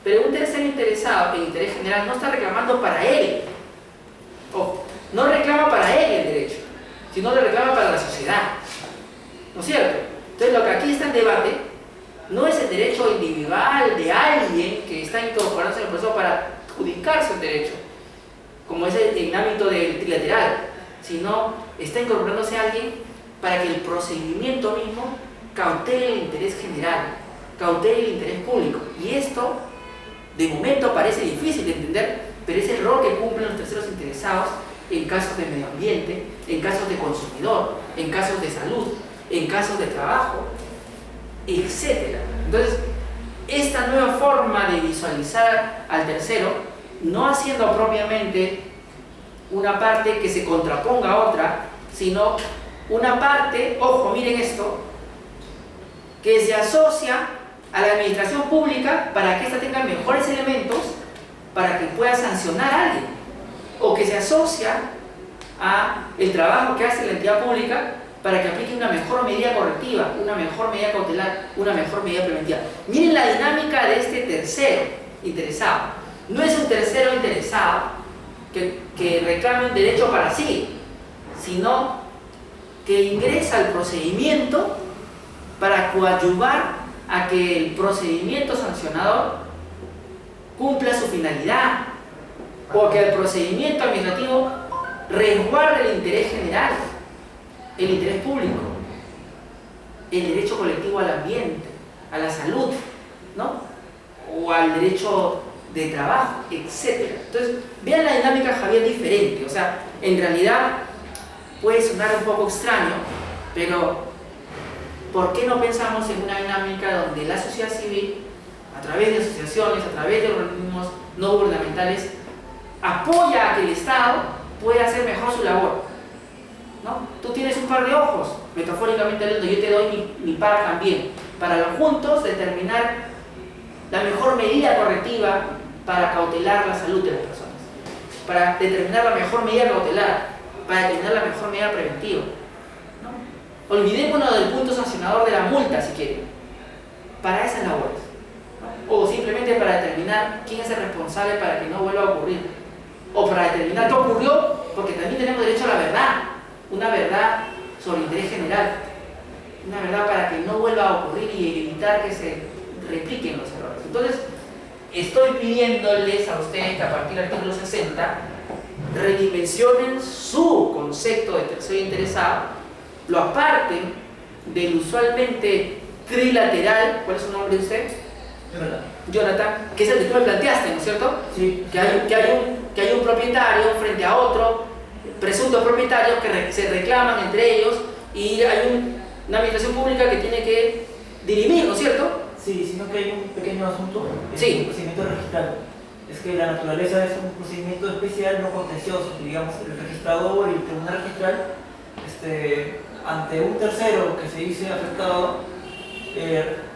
Pero un tercero interesado en interés general no está reclamando para él, ojo, no reclama para él el derecho, sino le reclama para la sociedad, ¿no es cierto? Entonces lo que aquí está en debate no es el derecho individual de alguien que está incorporándose en el proceso para adjudicarse el derecho, como es el ámbito del trilateral, sino está incorporándose a alguien para que el procedimiento mismo cautele el interés general, cautele el interés público. Y esto, de momento, parece difícil de entender, pero es el rol que cumplen los terceros interesados en casos de medio ambiente, en casos de consumidor, en casos de salud, en casos de trabajo, etc. Entonces, esta nueva forma de visualizar al tercero, no haciendo propiamente una parte que se contraponga a otra, sino una parte, ojo, miren esto, que se asocia a la administración pública para que ésta tenga mejores elementos para que pueda sancionar a alguien, o que se asocia a el trabajo que hace la entidad pública para que aplique una mejor medida correctiva, una mejor medida cautelar, una mejor medida preventiva. Miren la dinámica de este tercero interesado. No es un tercero interesado que reclame un derecho para sí, sino que ingresa al procedimiento para coadyuvar a que el procedimiento sancionador cumpla su finalidad, o que el procedimiento administrativo resguarde el interés general, el interés público, el derecho colectivo al ambiente, a la salud, ¿no? O al derecho de trabajo, etc. Entonces, vean la dinámica, Javier, diferente. O sea, en realidad puede sonar un poco extraño, pero ¿por qué no pensamos en una dinámica donde la sociedad civil, a través de asociaciones, a través de organismos no gubernamentales, apoya a que el Estado pueda hacer mejor su labor, ¿no? Tú tienes un par de ojos, metafóricamente hablando, yo te doy mi par también, para juntos determinar la mejor medida correctiva para cautelar la salud de las personas, para determinar la mejor medida cautelar, para determinar la mejor medida preventiva, ¿no? Olvidémonos del punto sancionador de la multa, si quieren, para esas labores, ¿no? O simplemente para determinar quién es el responsable para que no vuelva a ocurrir, o para determinar qué ocurrió, porque también tenemos derecho a la verdad, una verdad sobre interés general, una verdad para que no vuelva a ocurrir y evitar que se repliquen los errores. Entonces, estoy pidiéndoles a ustedes que a partir del artículo 60 redimensionen su concepto de tercero interesado, lo aparten del usualmente trilateral. ¿Cuál es su nombre de usted? Jonathan, que es el que tú me planteaste, ¿no es cierto? Sí. Que hay un propietario frente a otro, presuntos propietarios que se reclaman entre ellos, y hay una administración pública que tiene que dirimir, ¿no es cierto? Sí, sino que hay un pequeño asunto, Sí. el procedimiento registral. Es que la naturaleza es un procedimiento especial, no contencioso. Digamos, el registrador y el tribunal registral, ante un tercero que se dice afectado,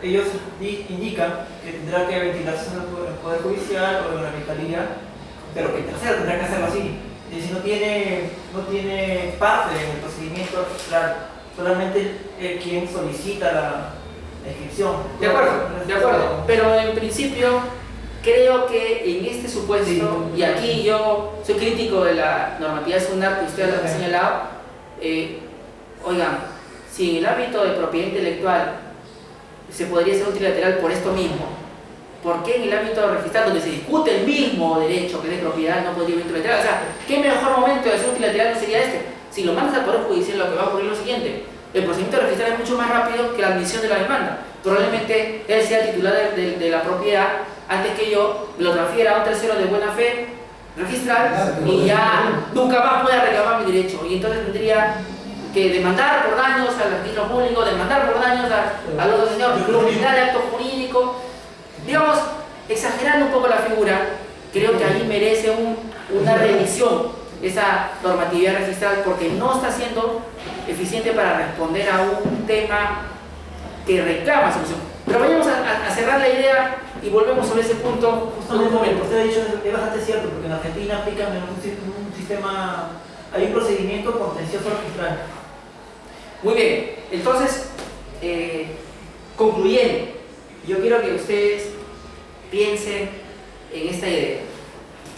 ellos indican que tendrá que ventilarse en el Poder Judicial o en la Fiscalía, pero que el tercero tendrá que hacerlo así. Es decir, no tiene parte en el procedimiento registral, solamente quien solicita la inscripción. De acuerdo, pero en principio creo que en este supuesto, sí, y aquí yo soy crítico de la normatividad SUNAT que ustedes lo han señalado, oigan, si en el ámbito de propiedad intelectual se podría hacer un trilateral por esto mismo, ¿por qué en el ámbito de registrar, donde se discute el mismo derecho que es de propiedad, no podría haber un trilateral? O sea, ¿qué mejor momento de hacer un trilateral no sería este? Si lo mandas al Poder Judicial, lo que va a ocurrir es lo siguiente: el procedimiento de registrar es mucho más rápido que la admisión de la demanda. Probablemente él sea titular de la propiedad antes que yo, lo transfiera a un tercero de buena fe, registral y ya nunca más pueda reclamar mi derecho. Y entonces tendría que demandar por daños al registro público, demandar por daños al otro señor, nulidad de acto jurídico. Digamos, exagerando un poco la figura, creo que ahí merece una revisión esa normatividad registral, porque no está siendo eficiente para responder a un tema que reclama solución. Pero vayamos a cerrar la idea y volvemos sobre ese punto en un momento. Usted ha dicho es bastante cierto, porque en Argentina aplican un sistema, hay un procedimiento contencioso registral. Muy bien, entonces, concluyendo, yo quiero que ustedes piensen en esta idea.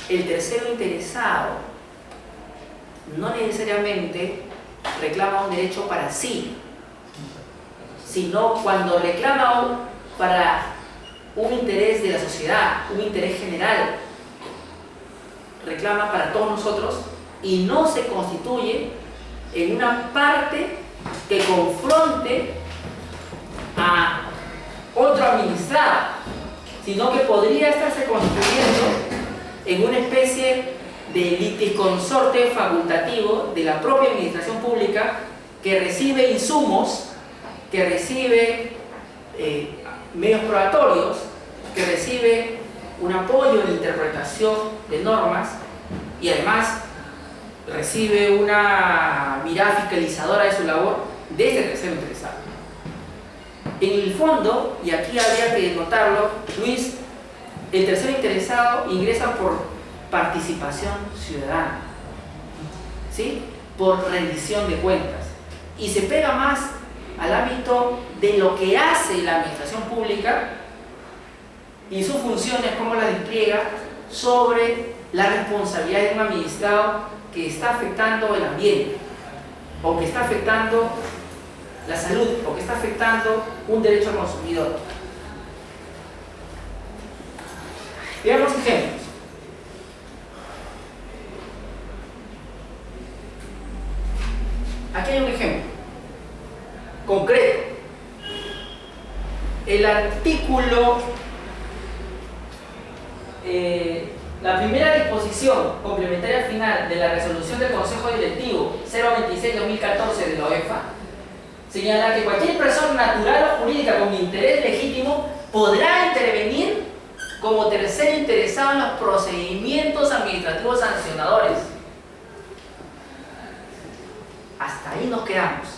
El tercero interesado no necesariamente reclama un derecho para sí, sino cuando reclama para un interés de la sociedad, un interés general, reclama para todos nosotros y no se constituye en una parte que confronte a otro administrado, sino que podría estarse constituyendo en una especie de liticonsorte facultativo de la propia administración pública que recibe insumos, que recibe medios probatorios, que recibe un apoyo en la interpretación de normas y además recibe una mirada fiscalizadora de su labor de este tercero interesado. En el fondo, y aquí habría que notarlo, Luis, el tercero interesado ingresa por participación ciudadana, ¿sí? Por rendición de cuentas, y se pega más al ámbito de lo que hace la administración pública y sus funciones, cómo las despliega sobre la responsabilidad de un administrado que está afectando el ambiente, o que está afectando la salud, o que está afectando un derecho al consumidor. Veamos ejemplos. Aquí hay un ejemplo concreto. El artículo, la primera disposición complementaria final de la resolución del Consejo Directivo 026-2014 de la OEFA señala que cualquier persona natural o jurídica con interés legítimo podrá intervenir como tercero interesado en los procedimientos administrativos sancionadores. Hasta ahí nos quedamos.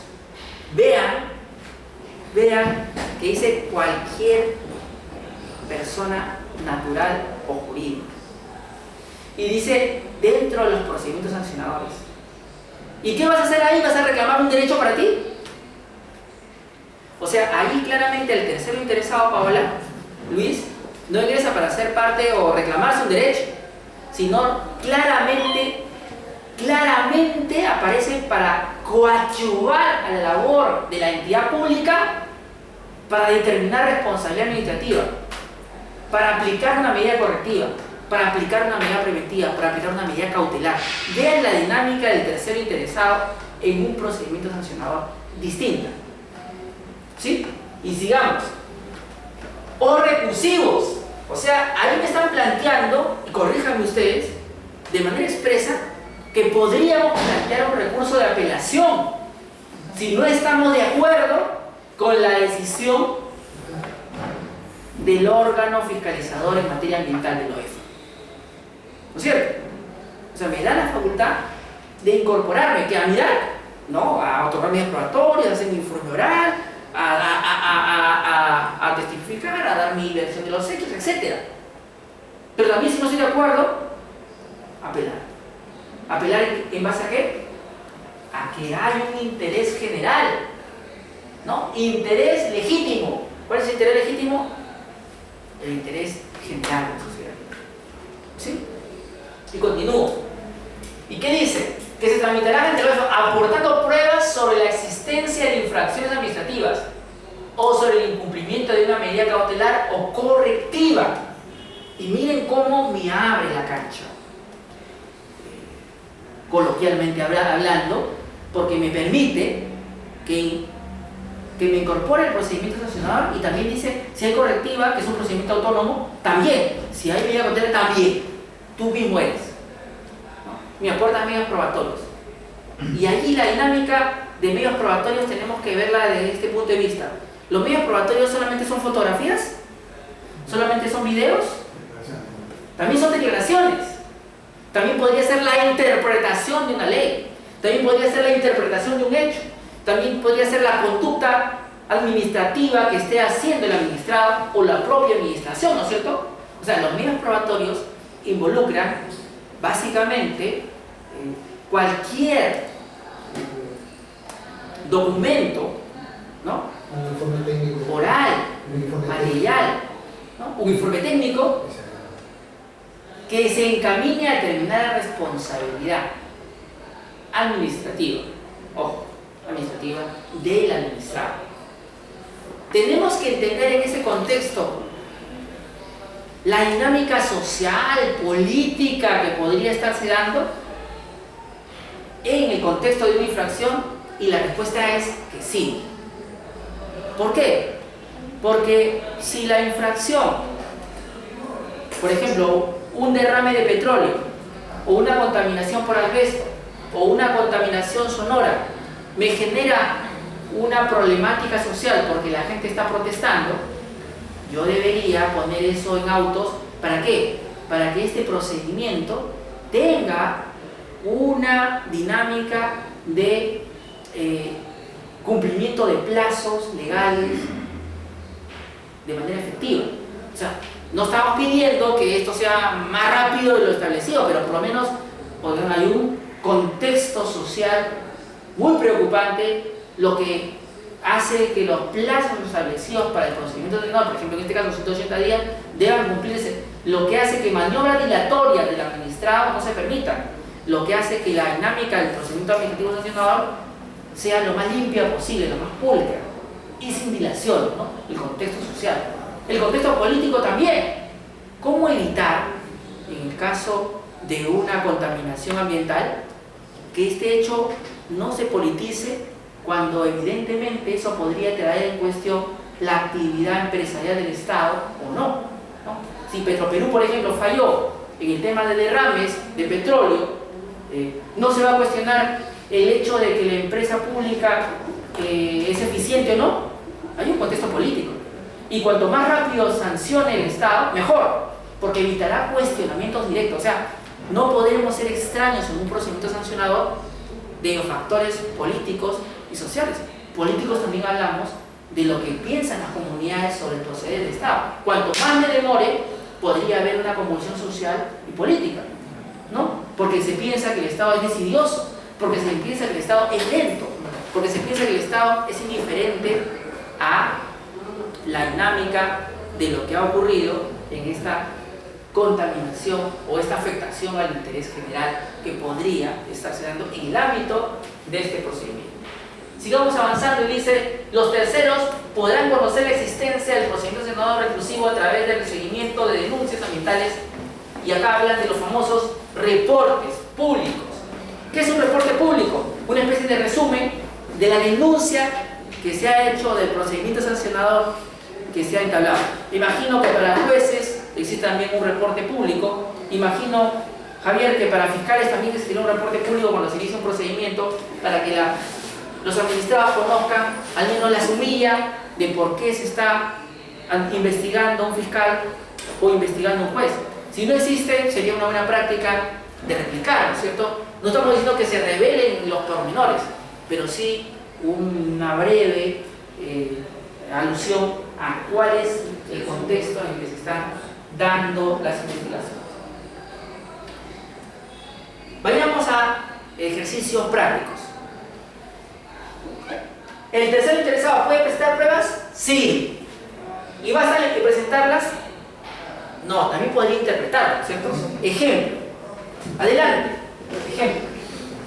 Vean que dice cualquier persona natural o jurídica. Y dice dentro de los procedimientos sancionadores. ¿Y qué vas a hacer ahí? ¿Vas a reclamar un derecho para ti? O sea, ahí claramente el tercero interesado, Paola, Luis, no ingresa para ser parte o reclamarse un derecho, sino claramente aparece para coadyuvar a la labor de la entidad pública para determinar responsabilidad administrativa, para aplicar una medida correctiva, para aplicar una medida preventiva, para aplicar una medida cautelar. Vean la dinámica del tercero interesado en un procedimiento sancionador distinta. ¿Sí? Y sigamos. O recursivos. O sea, ahí me están planteando, y corríjanme ustedes, de manera expresa, que podríamos plantear un recurso de apelación si no estamos de acuerdo con la decisión del órgano fiscalizador en materia ambiental de la OEFA. ¿No es cierto? O sea, me da la facultad de incorporarme, que a mirar, ¿no? A otorgar medidas probatorias, a hacer mi informe oral, a testificar, a dar mi versión de los hechos, etc. Pero también, si no estoy de acuerdo, apelar. ¿Apelar en base a qué? A que hay un interés general, ¿no? Interés legítimo. ¿Cuál es el interés legítimo? El interés general de la sociedad. ¿Sí? Y continúo. ¿Y qué dice? Que se tramitará ante la OEFA aportando pruebas sobre la existencia de infracciones administrativas o sobre el incumplimiento de una medida cautelar o correctiva. Y miren cómo me abre la cancha, coloquialmente hablando, porque me permite que me incorpore el procedimiento sancionador, y también dice, si hay correctiva, que es un procedimiento autónomo, también, si hay medida cautelar, también, tú mismo eres. me aportan medios probatorios. Y allí la dinámica de medios probatorios tenemos que verla desde este punto de vista. ¿Los medios probatorios solamente son fotografías? ¿Solamente son videos? También son declaraciones. También podría ser la interpretación de una ley. También podría ser la interpretación de un hecho. También podría ser la conducta administrativa que esté haciendo el administrado o la propia administración, ¿no es cierto? O sea, los medios probatorios involucran básicamente cualquier documento, ¿no? Un informe técnico. Oral, Un informe material, ¿no? Un informe técnico que se encamine a determinada responsabilidad administrativa, ojo, administrativa del administrado. Tenemos que entender en ese contexto la dinámica social, política que podría estarse dando en el contexto de una infracción, y la respuesta es que sí. ¿Por qué? Porque si la infracción, por ejemplo, un derrame de petróleo, o una contaminación por asbesto, o una contaminación sonora, me genera una problemática social porque la gente está protestando, yo debería poner eso en autos. ¿Para qué? Para que este procedimiento tenga una dinámica de cumplimiento de plazos legales de manera efectiva. O sea, no estamos pidiendo que esto sea más rápido de lo establecido, pero por lo menos hay un contexto social muy preocupante, lo que hace que los plazos establecidos para el procedimiento terminado, por ejemplo en este caso 180 días, deban cumplirse, lo que hace que maniobras dilatorias del administrado no se permitan, lo que hace que la dinámica del procedimiento administrativo sancionador sea lo más limpia posible, lo más pulcra y sin dilación, ¿no? El contexto social, el contexto político también. ¿Cómo evitar, en el caso de una contaminación ambiental, que este hecho no se politice cuando evidentemente eso podría traer en cuestión la actividad empresarial del Estado o no? Si Petroperú, por ejemplo, falló en el tema de derrames de petróleo, no se va a cuestionar el hecho de que la empresa pública es eficiente o no. Hay un contexto político, y cuanto más rápido sancione el Estado, mejor, porque evitará cuestionamientos directos. O sea, no podemos ser extraños en un procedimiento sancionador de los factores políticos y sociales. Políticos también hablamos de lo que piensan las comunidades sobre el proceder del Estado. Cuanto más me demore, podría haber una convulsión social y política, ¿no? Porque se piensa que el Estado es decidioso, porque se piensa que el Estado es lento, porque se piensa que el Estado es indiferente a la dinámica de lo que ha ocurrido en esta contaminación o esta afectación al interés general que podría estarse dando en el ámbito de este procedimiento. Sigamos avanzando y dice: los terceros podrán conocer la existencia del procedimiento sancionador reclusivo a través del seguimiento de denuncias ambientales, y acá hablan de los famosos reportes públicos. ¿Qué es un reporte público? Una especie de resumen de la denuncia que se ha hecho del procedimiento sancionador que se ha entablado. Imagino que para jueces existe también un reporte público. Imagino, Javier, que para fiscales también existirá un reporte público cuando se inicia un procedimiento, para que los administrados conozcan al menos la sumilla de por qué se está investigando un fiscal o investigando un juez. Si no existe, sería una buena práctica de replicar, ¿no es cierto? No estamos diciendo que se revelen los pormenores, pero sí una breve alusión a cuál es el contexto en el que se están dando las investigaciones. Vayamos a ejercicios prácticos. ¿El tercero interesado puede presentar pruebas? Sí. ¿Y basta que presentarlas? No, también podría interpretarlas, ¿cierto? Ejemplo. Adelante. Ejemplo.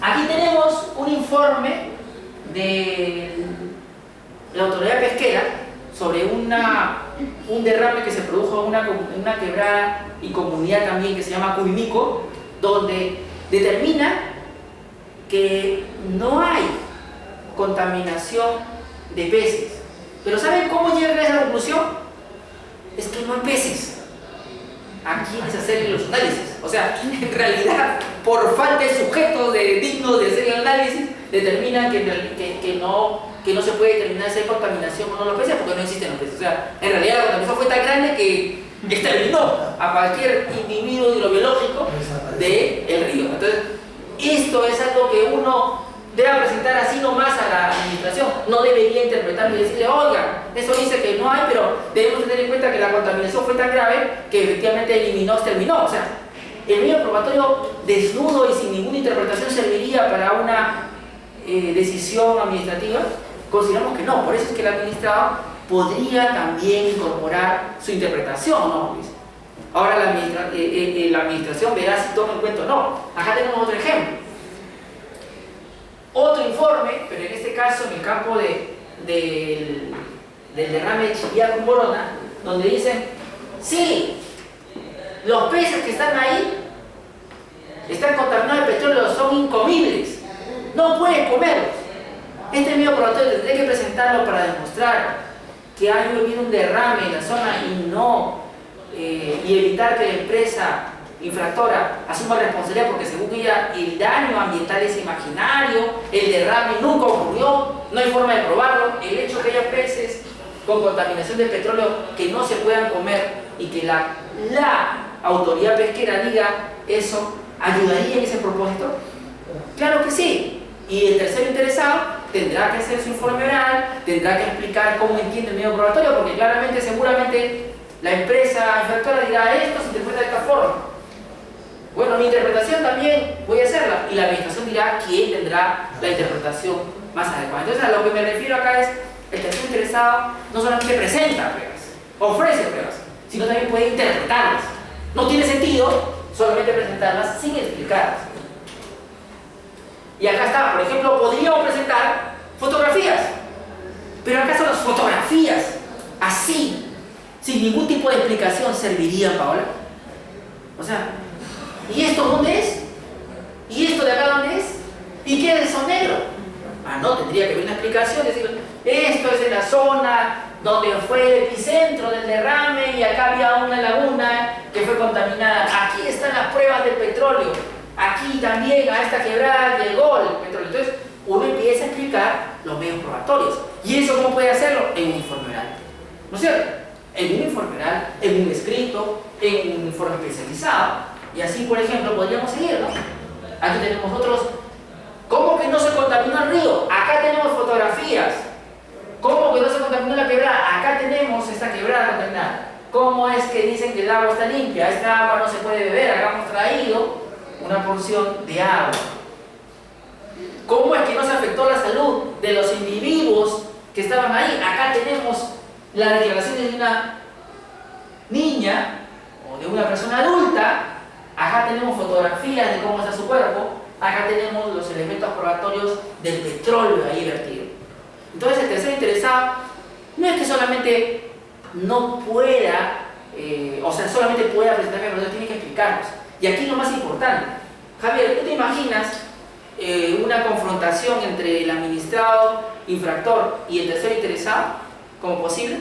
Aquí tenemos un informe de la autoridad pesquera sobre un derrame que se produjo en una quebrada y comunidad también que se llama Cubimico, donde determina que no hay contaminación de peces. Pero ¿saben cómo llegan a esa conclusión? Es que no hay peces. Aquí es hacer los análisis. O sea, en realidad por falta de sujetos dignos de hacer el análisis, determinan que no se puede determinar si hay contaminación o no los peces porque no existen los peces. O sea, en realidad la contaminación fue tan grande que exterminó a cualquier individuo hidrobiológico del río. Entonces, esto es algo que uno debe presentar así nomás a la administración. No debería interpretarlo y decirle, oiga, eso dice que no hay, pero debemos tener en cuenta que la contaminación fue tan grave que efectivamente exterminó. O sea, el medio probatorio desnudo y sin ninguna interpretación serviría para una decisión administrativa. Consideramos que no, por eso es que el administrado podría también incorporar su interpretación, ¿no, Luis? Ahora la administración verá si toma en cuenta o no. Acá tenemos otro ejemplo. Otro informe, pero en este caso en el campo del derrame de Chillán con Borona, donde dicen, sí, los peces que están ahí están contaminados de petróleo, son incomibles, no pueden comerlos. Este medio probatorio tendré que presentarlo para demostrar que ha habido un derrame en la zona y evitar que la empresa infractora asuma responsabilidad, porque según ella el daño ambiental es imaginario, el derrame nunca ocurrió, no hay forma de probarlo. El hecho que haya peces con contaminación de petróleo que no se puedan comer y que la autoridad pesquera diga eso, ¿ayudaría en ese propósito? Claro que sí. Y el tercero interesado tendrá que hacer su informe oral, tendrá que explicar cómo entiende el medio probatorio, porque claramente, seguramente, la empresa infractora dirá esto se interpreta de esta forma. Bueno, mi interpretación también voy a hacerla, y la administración dirá quién tendrá la interpretación más adecuada. Entonces, a lo que me refiero acá es, el tercero interesado no solamente presenta pruebas, ofrece pruebas, sino también puede interpretarlas. No tiene sentido solamente presentarlas sin explicarlas. Y acá está, por ejemplo, podríamos presentar fotografías, pero ¿acaso las fotografías así, sin ningún tipo de explicación, servirían, Paola? O sea, ¿y esto dónde es? ¿Y esto de acá dónde es? ¿Y qué es eso negro? Ah, no, tendría que haber una explicación, decir, esto es en la zona donde fue el epicentro del derrame y acá había una laguna que fue contaminada. Aquí están las pruebas del petróleo. Aquí también a esta quebrada llegó el petróleo. Entonces uno empieza a explicar los medios probatorios. ¿Y eso cómo puede hacerlo? En un informe oral, ¿no es cierto? En un informe oral, en un escrito, en un informe especializado. Y así, por ejemplo, podríamos seguir, ¿no? Aquí tenemos otros. ¿Cómo que no se contaminó el río? Acá tenemos fotografías. ¿Cómo que no se contaminó la quebrada? Acá tenemos esta quebrada contaminada. ¿Cómo es que dicen que el agua está limpia? Esta agua no se puede beber. Acá hemos traído una porción de agua. ¿Cómo es que no se afectó la salud de los individuos que estaban ahí? Acá tenemos las declaraciones de una niña o de una persona adulta. Acá tenemos fotografías de cómo está su cuerpo. Acá tenemos los elementos probatorios del petróleo ahí vertido. Entonces el tercero interesado no es que solamente no pueda, solamente pueda presentar, pero tiene que explicarnos. Y aquí lo más importante, Javier, ¿tú te imaginas una confrontación entre el administrado infractor y el tercero interesado como posible?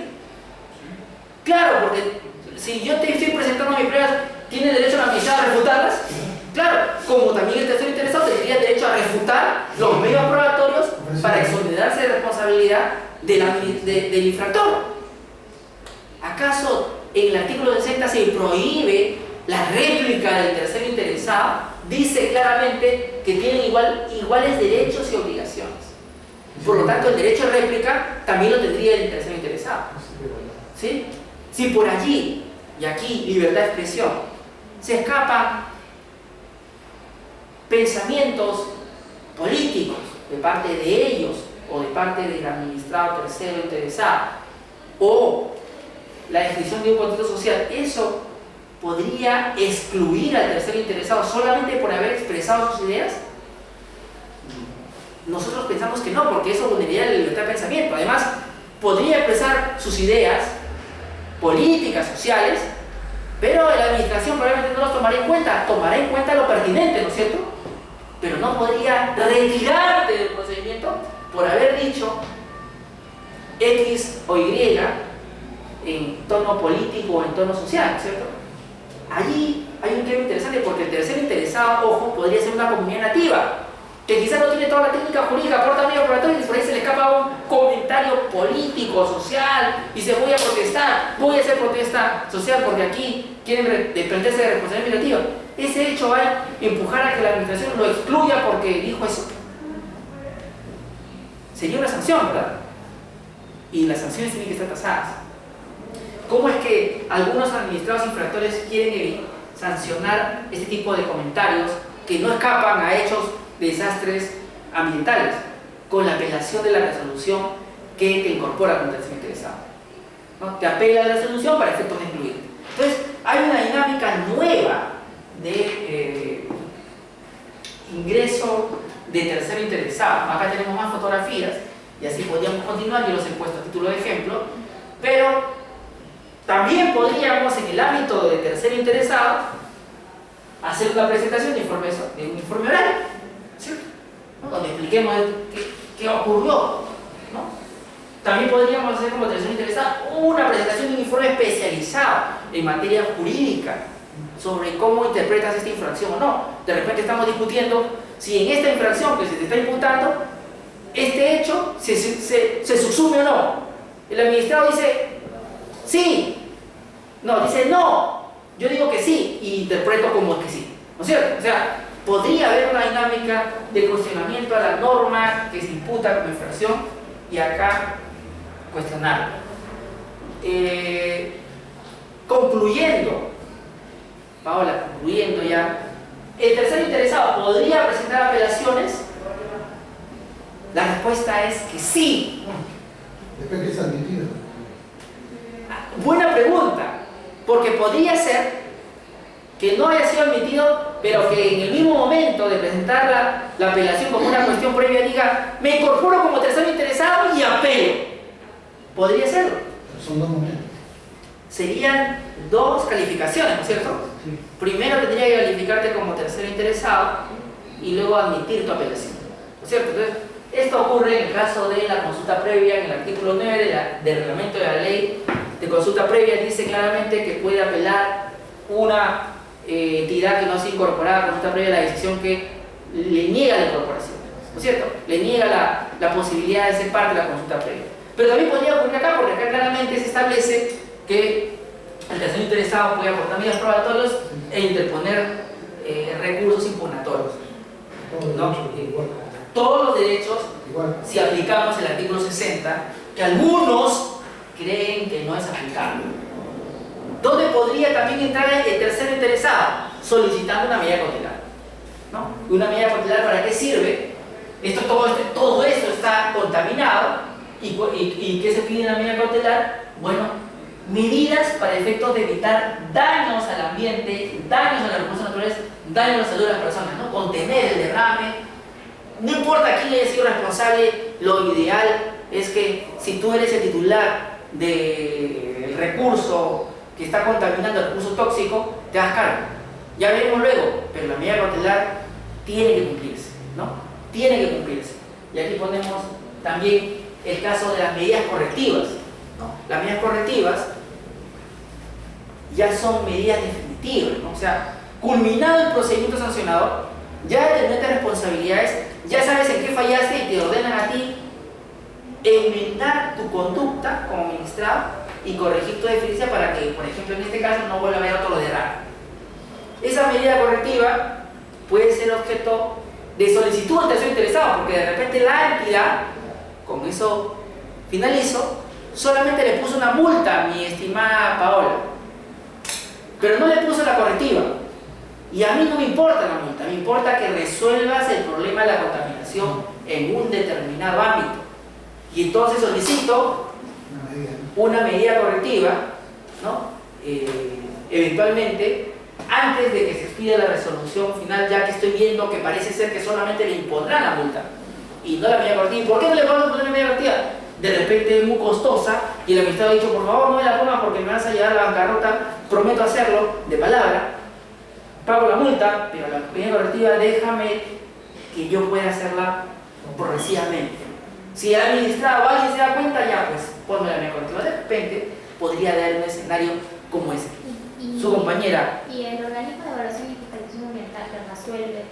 Claro, porque si yo te estoy presentando mis pruebas, ¿tiene derecho el administrado a refutarlas? Claro, como también el tercero interesado tendría derecho a refutar los medios probatorios para exonerarse de responsabilidad del infractor. ¿Acaso en el artículo 60 se prohíbe la réplica del tercero interesado? Dice claramente que tienen iguales derechos y obligaciones. Por lo tanto, el derecho a réplica también lo tendría el tercero interesado. ¿Sí? Si por allí, y aquí libertad de expresión, se escapan pensamientos políticos de parte de ellos o de parte del administrado tercero interesado o la descripción de un contexto social, eso podría excluir al tercero interesado solamente por haber expresado sus ideas. Nosotros pensamos que no, porque eso vulneraría la libertad de pensamiento. Además, podría expresar sus ideas políticas, sociales, pero la administración probablemente no los tomará en cuenta lo pertinente, ¿no es cierto? Pero no podría retirarte del procedimiento por haber dicho X o Y en tono político o en tono social, ¿cierto? allí hay un tema interesante porque el tercero interesado, ojo, podría ser una comunidad nativa, que quizás no tiene toda la técnica jurídica, aporta medio probatorio y por ahí se le escapa un comentario político, social, y dice voy a protestar, voy a hacer protesta social porque aquí quieren desprenderse de responsabilidad administrativa. Ese hecho va a empujar a que la administración lo excluya porque dijo eso. Sería una sanción, ¿verdad? Y las sanciones tienen que estar tasadas. ¿Cómo es que algunos administrados infractores quieren sancionar este tipo de comentarios que no escapan a hechos de desastres ambientales? Con la apelación de la resolución que te incorpora contra el interesado, ¿no? Te apela a la resolución para efectos de excluir. Entonces, hay una dinámica nueva de ingreso de tercero interesado. Acá tenemos más fotografías y así podríamos continuar, yo los he puesto a título de ejemplo, pero también podríamos en el ámbito de tercero interesado hacer una presentación de un informe oral, ¿cierto? ¿No? Donde expliquemos qué ocurrió, ¿no? También podríamos hacer como tercero interesado una presentación de un informe especializado en materia jurídica sobre cómo interpretas esta infracción o no. De repente estamos discutiendo si en esta infracción que se te está imputando, este hecho se subsume o no. El administrado dice sí, no, dice no, yo digo que sí y interpreto como que sí, ¿no es cierto? O sea, podría haber una dinámica de cuestionamiento a la norma que se imputa como infracción y acá cuestionarla. Concluyendo, Paola, concluyendo ya, ¿el tercero interesado podría presentar apelaciones? La respuesta es que sí. Depende de que sea admitido. Buena pregunta, porque podría ser que no haya sido admitido, pero que en el mismo momento de presentar la apelación como una cuestión previa diga, me incorporo como tercero interesado y apelo. Podría serlo. Son dos momentos. Serían dos calificaciones, ¿no es cierto? Sí. Primero tendría que calificarte como tercero interesado y luego admitir tu apelación, ¿no es cierto? Entonces, esto ocurre en el caso de la consulta previa. En el artículo 9 del reglamento de la ley de consulta previa dice claramente que puede apelar una entidad que no sea incorporada a la consulta previa a la decisión que le niega la incorporación, ¿no es cierto? Le niega la posibilidad de ser parte de la consulta previa. Pero también podría ocurrir acá, porque acá claramente se establece que el tercero interesado puede aportar medios probatorios e interponer recursos impugnatorios, ¿no? Todos los derechos, si aplicamos el artículo 60, que algunos creen que no es aplicable. ¿Dónde podría también entrar el tercero interesado? Solicitando una medida cautelar, ¿no? ¿Una medida cautelar para qué sirve? Todo esto está contaminado. ¿Y qué se pide en la medida cautelar? Bueno, medidas para efectos de evitar daños al ambiente, daños a los recursos naturales, daños a la salud de las personas, ¿no? Contener el derrame. No importa quién haya sido responsable, lo ideal es que si tú eres el titular del recurso que está contaminando, el recurso tóxico, te das cargo. Ya veremos luego, pero la medida cautelar tiene que cumplirse, ¿no? Tiene que cumplirse. Y aquí ponemos también el caso de las medidas correctivas, ¿no? Las medidas correctivas ya son medidas definitivas, ¿no? O sea, culminado el procedimiento sancionador, ya determinaste responsabilidades, ya sabes en qué fallaste y te ordenan a ti enmendar tu conducta como administrado y corregir tu deficiencia para que, por ejemplo, en este caso no vuelva a haber otro derrame. Esa medida correctiva puede ser objeto de solicitud al tercero interesado, porque de repente la entidad, con eso finalizo, solamente le puso una multa a mi estimada Paola, pero no le puso la correctiva. Y a mí no me importa la multa, me importa que resuelvas el problema de la contaminación en un determinado ámbito. Y entonces solicito una medida correctiva, ¿no? Eventualmente, antes de que se expida la resolución final, ya que estoy viendo que parece ser que solamente le impondrán la multa y no la medida correctiva. ¿Por qué no le vamos a poner la medida correctiva? De repente es muy costosa y el administrador ha dicho, por favor no me la pongan porque me vas a llevar a la bancarrota, prometo hacerlo de palabra, pago la multa, pero la medida correctiva déjame que yo pueda hacerla progresivamente. Si el administrado o alguien se da cuenta, ya pues ponme la medida correctiva. De repente podría dar un escenario como ese. Su compañera. Y el organismo de evaluación y fiscalización ambiental que resuelve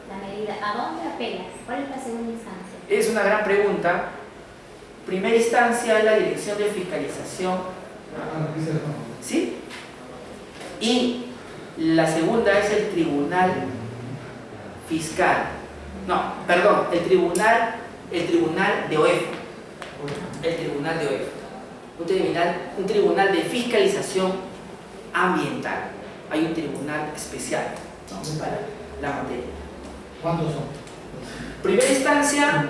la medida, ¿a dónde apela? ¿Cuál es la segunda instancia? Es una gran pregunta. Primera instancia es la Dirección de Fiscalización, ¿sí? Y la segunda es el Tribunal Fiscal. No, perdón, el Tribunal de OEF. El Tribunal de OEF. Un tribunal de fiscalización ambiental. Hay un tribunal especial, ¿no?, para la materia. ¿Cuántos son? Primera instancia,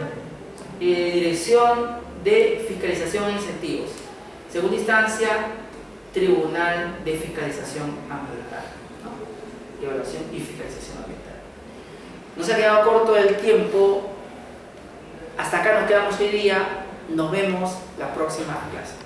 Dirección de Fiscalización e Incentivos. Segunda instancia, Tribunal de Fiscalización Ambiental, ¿no? Evaluación y Fiscalización Ambiental. Nos ha quedado corto el tiempo. Hasta acá nos quedamos hoy día. Nos vemos la próxima clase.